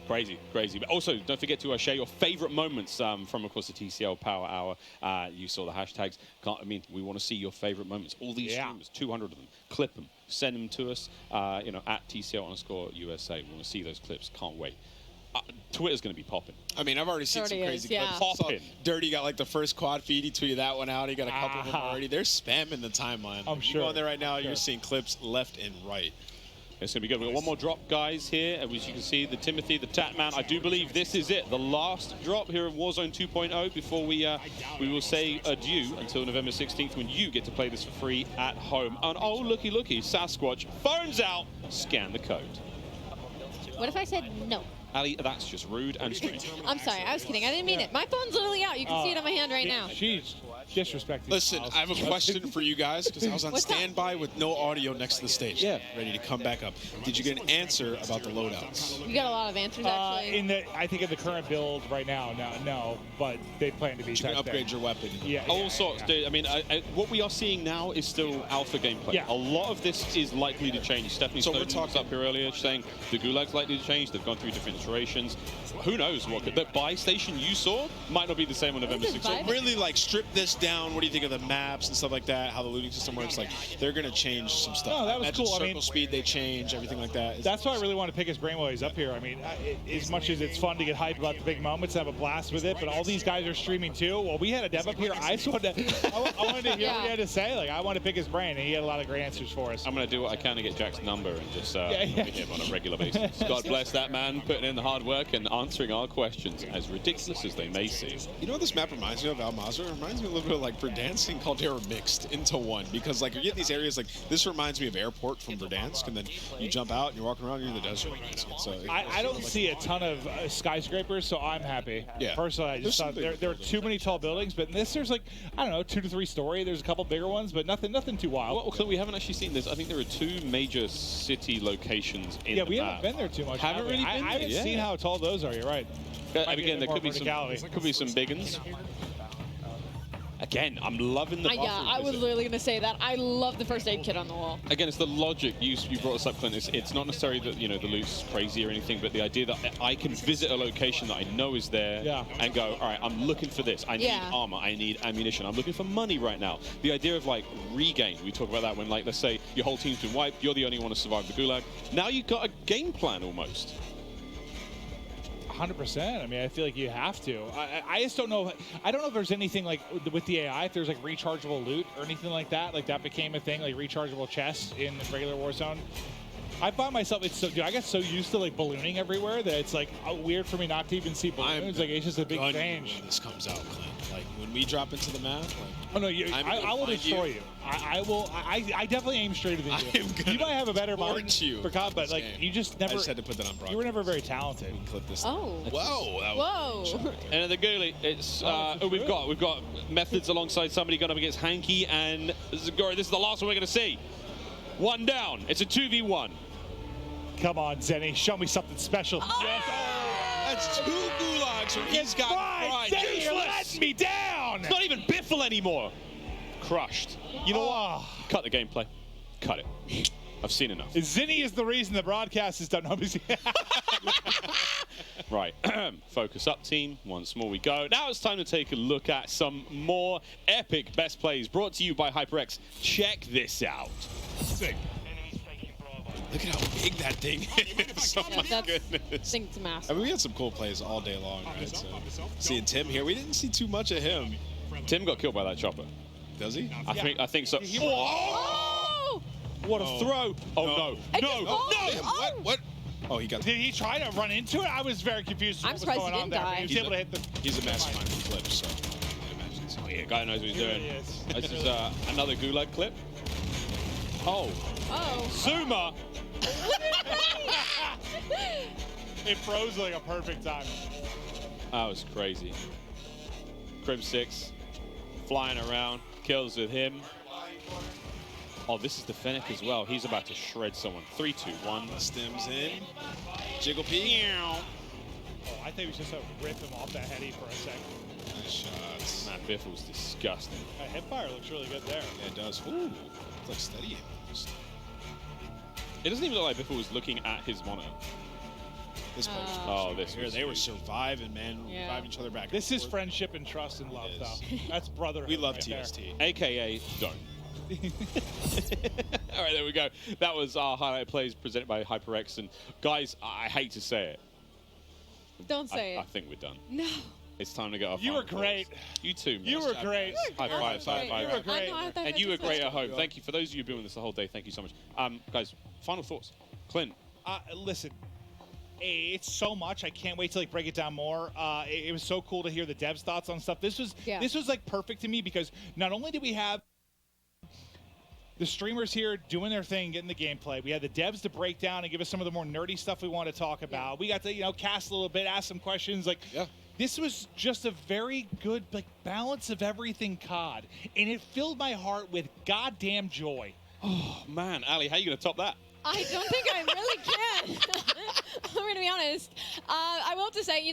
Crazy. But also, don't forget to share your favorite moments from, of course, the TCL Power Hour. You saw the hashtags. We want to see your favorite moments. All these streamers, 200 of them. Clip them. Send them to us, at TCL_USA. We want to see those clips. Can't wait. Twitter's going to be popping. I mean, I've already seen some crazy clips. Popping. Dirty got like the first quad feed. He tweeted that one out. He got a couple of them already. They're spamming the timeline. I'm sure. You go on there right now, you're seeing clips left and right. It's going to be good. We've got one more drop, guys, here. As you can see, the Timothy, the Tatman. I do believe this is it. The last drop here of Warzone 2.0 before we will say adieu until November 16th when you get to play this for free at home. And oh, looky, Sasquatch. Phone's out. Scan the code. What if I said no? Ali, that's just rude and strange. I'm sorry. I was kidding. I didn't mean it. My phone's literally out. You can see it on my hand right now. She's disrespecting. Listen, I have a question for you guys because I was on standby with no audio next to the stage. Yeah. Ready to come back up. Did you get an answer about the loadouts? We got a lot of answers, actually. I think in the current build right now, no, but they plan to be. You can upgrade your weapon. Yeah. All sorts, dude. I mean, what we are seeing now is still alpha gameplay. Yeah. A lot of this is likely to change. Stephanie So we're Snowden was up here earlier saying the Gulag's likely to change. They've gone through different iterations. Who knows what could. That buy station you saw might not be the same on November 16th. So really, like, strip this down. What do you think of the maps and stuff like that? How the looting system works? Like, they're going to change some stuff. No, that was Imagine cool. Circle speed, they change, everything like that. That's why I really want to pick his brain while he's up here. I mean, as much as it's fun to get hyped about the big moments, have a blast with it, but all these guys are streaming too. Well, we had a dev up here. I wanted to hear what he had to say. Like, I want to pick his brain, and he had a lot of great answers for us. I'm going to do what I can to get Jack's number and just meet him on a regular basis. God bless that man, putting in the hard work and answering our questions, as ridiculous as they may seem. You know what this map reminds me of, Al-Mazrah? It reminds me a little bit of, like, Verdansk and Caldera mixed into one. Because, like, you get these areas, like, this reminds me of Airport from Verdansk, and then you jump out and you're walking around, you're in the desert. So I don't see a ton of skyscrapers, so I'm happy. Yeah. Personally, I just thought there are too many tall buildings, but in this there's like, I don't know, 2 to 3 story. There's a couple bigger ones, but nothing too wild. Well, we haven't actually seen this. I think there are 2 major city locations in the we map. haven't been there too much. Haven't really been I haven't seen how tall those are. You're right. Again, there could be some big ones. Again, I'm loving the buffer. Yeah, I was literally going to say that. I love the first aid kit on the wall. Again, it's the logic. You brought this up, Clint. It's not necessarily that, the loot's crazy or anything, but the idea that I can visit a location that I know is there and go, all right, I'm looking for this. I need armor. I need ammunition. I'm looking for money right now. The idea of, like, regain. We talk about that when, like, let's say your whole team's been wiped. You're the only one to survive the Gulag. Now you've got a game plan almost. 100%. I mean, I feel like you have to. I just don't know. I don't know if there's anything like with the AI, if there's like rechargeable loot or anything like that. Like that became a thing, like rechargeable chests in regular Warzone. I find myself, I get so used to like ballooning everywhere that it's like weird for me not to even see balloons. Like it's just a big change. When this comes out, Clint. Like when we drop into the map. Like, oh no, I will destroy you. I will. I definitely aim straighter than you. You might have a better mind for combat, but like you just never. I just had to put that on broadcast. You were never very talented. Clip this. Oh. Whoa. And the goalie, it's we've got methods alongside somebody going up against Hanky and Zagori. This is the last one we're going to see. One down. It's a 2v1. Come on, Zenny, show me something special. Oh! Yes. That's 2 gulags from he's got pride. Zenny, you're letting me down. It's not even Biffle anymore. Crushed. You know what? Cut the gameplay. Cut it. I've seen enough. Zinni is the reason the broadcast is done. Right, focus up, team. Once more we go. Now it's time to take a look at some more epic best plays brought to you by HyperX. Check this out. Sick. Look at how big that thing is. Oh my goodness. I think it's massive. I mean, we had some cool plays all day long, right? So, seeing Tim here, we didn't see too much of him. Tim got killed by that chopper. Does he? I think so. Oh! What a throw! Oh no! No! Damn, what? Oh, he got. Did he try to run into it? I was very confused. I'm what was surprised going he on didn't there. die. He was able to hit the. He's a mastermind for clips, so I imagine so. Oh yeah, guy knows what he's doing. He is. This is another gulag clip. Oh. Oh. Zuma. It froze like a perfect time. That was crazy. Crim 6 flying around, kills with him. Oh, this is the Fennec as well. He's about to shred someone. 3, 2, 1. Stems in. Jiggle P. Oh, I think we should just rip him off that heady for a second. Nice shots. That Biffle's disgusting. That hipfire looks really good there. Yeah, it does. Ooh, it's like steady. It doesn't even look like Biffle was looking at his monitor. This play was Oh, this here. was They were huge. surviving, man. Yeah. Driving each other back. This and is forth. friendship and trust and love, It though. is. That's brotherhood. We love right there. TST. AKA don't. All right, there we go. That was our highlight plays presented by HyperX. And guys, I hate to say it. Don't say I it. think we're done. No. It's time to get off. You were great. You too, man. You were great. High five, high five. You were great. And you were great at home. Thank you. For those of you who've been with us the whole day, thank you so much. Guys, final thoughts. Clint. Listen, it's so much. I can't wait to break it down more. It was so cool to hear the devs' thoughts on stuff. This was perfect to me because not only did we have the streamers here doing their thing, getting the gameplay. We had the devs to break down and give us some of the more nerdy stuff we want to talk about. We got to, cast a little bit, ask some questions. This was just a very good balance of everything COD, and it filled my heart with goddamn joy. Oh man, Ali, how are you gonna top that? I don't think I really can. I'm going to be honest. I will have to say,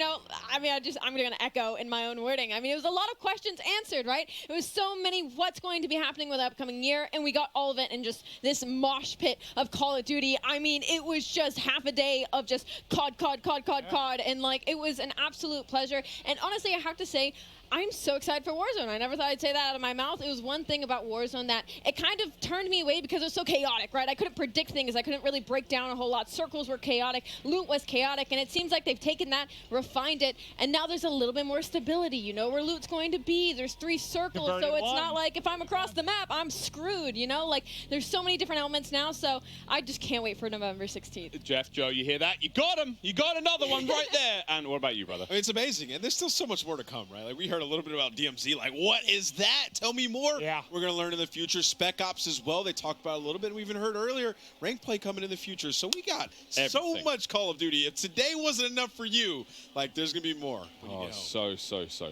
I'm going to echo in my own wording. I mean, it was a lot of questions answered, right? It was so many what's going to be happening with the upcoming year, and we got all of it in just this mosh pit of Call of Duty. I mean, it was just half a day of just COD, and it was an absolute pleasure. And honestly, I have to say, I'm so excited for Warzone. I never thought I'd say that out of my mouth. It was one thing about Warzone that it kind of turned me away because it was so chaotic, right? I couldn't predict things. I couldn't really break down a whole lot. Circles were chaotic. Loot was chaotic. And it seems like they've taken that, refined it, and now there's a little bit more stability. You know where loot's going to be. There's 3 circles, so it's not like if I'm across the map, I'm screwed, There's so many different elements now, so I just can't wait for November 16th. Jeff, Joe, you hear that? You got him. You got another one right there. And what about you, brother? I mean, it's amazing, and there's still so much more to come, right? We heard a little bit about DMZ. What is that? Tell me more. Yeah. We're going to learn in the future. Spec Ops as well. They talked about it a little bit. We even heard earlier rank play coming in the future. So we got so much Call of Duty. If today wasn't enough for you, there's going to be more. Oh, so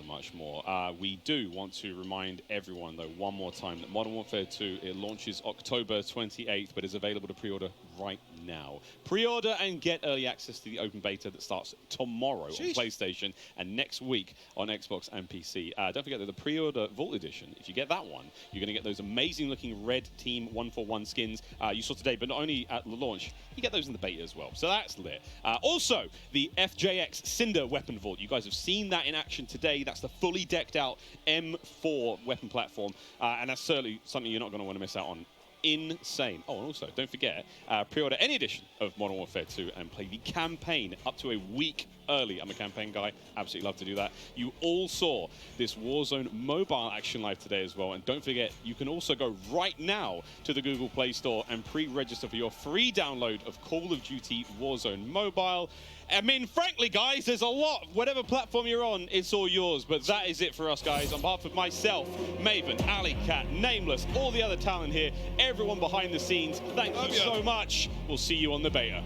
much more. We do want to remind everyone, though, one more time that Modern Warfare 2, it launches October 28th, but is available to pre-order right now. Pre-order and get early access to the open beta that starts tomorrow on PlayStation and next week on Xbox and PC. Don't forget that the pre-order Vault Edition, if you get that one, you're going to get those amazing-looking red Team 141 skins you saw today, but not only at the launch, you get those in the beta as well. So that's lit. Also, the FJX Cinder weapon vault. You guys have seen that in action today. That's the fully decked out M4 weapon platform, and that's certainly something you're not going to want to miss out on. Insane. Oh, and also, don't forget, pre-order any edition of Modern Warfare 2 and play the campaign up to a week early. I'm a campaign guy. Absolutely love to do that. You all saw this Warzone mobile action live today as well. And don't forget, you can also go right now to the Google Play Store and pre-register for your free download of Call of Duty Warzone Mobile. I mean, frankly, guys, there's a lot. Whatever platform you're on, it's all yours. But that is it for us, guys. On behalf of myself, Maven, Alley Cat, Nameless, all the other talent here, everyone behind the scenes, thank you so much. We'll see you on the beta.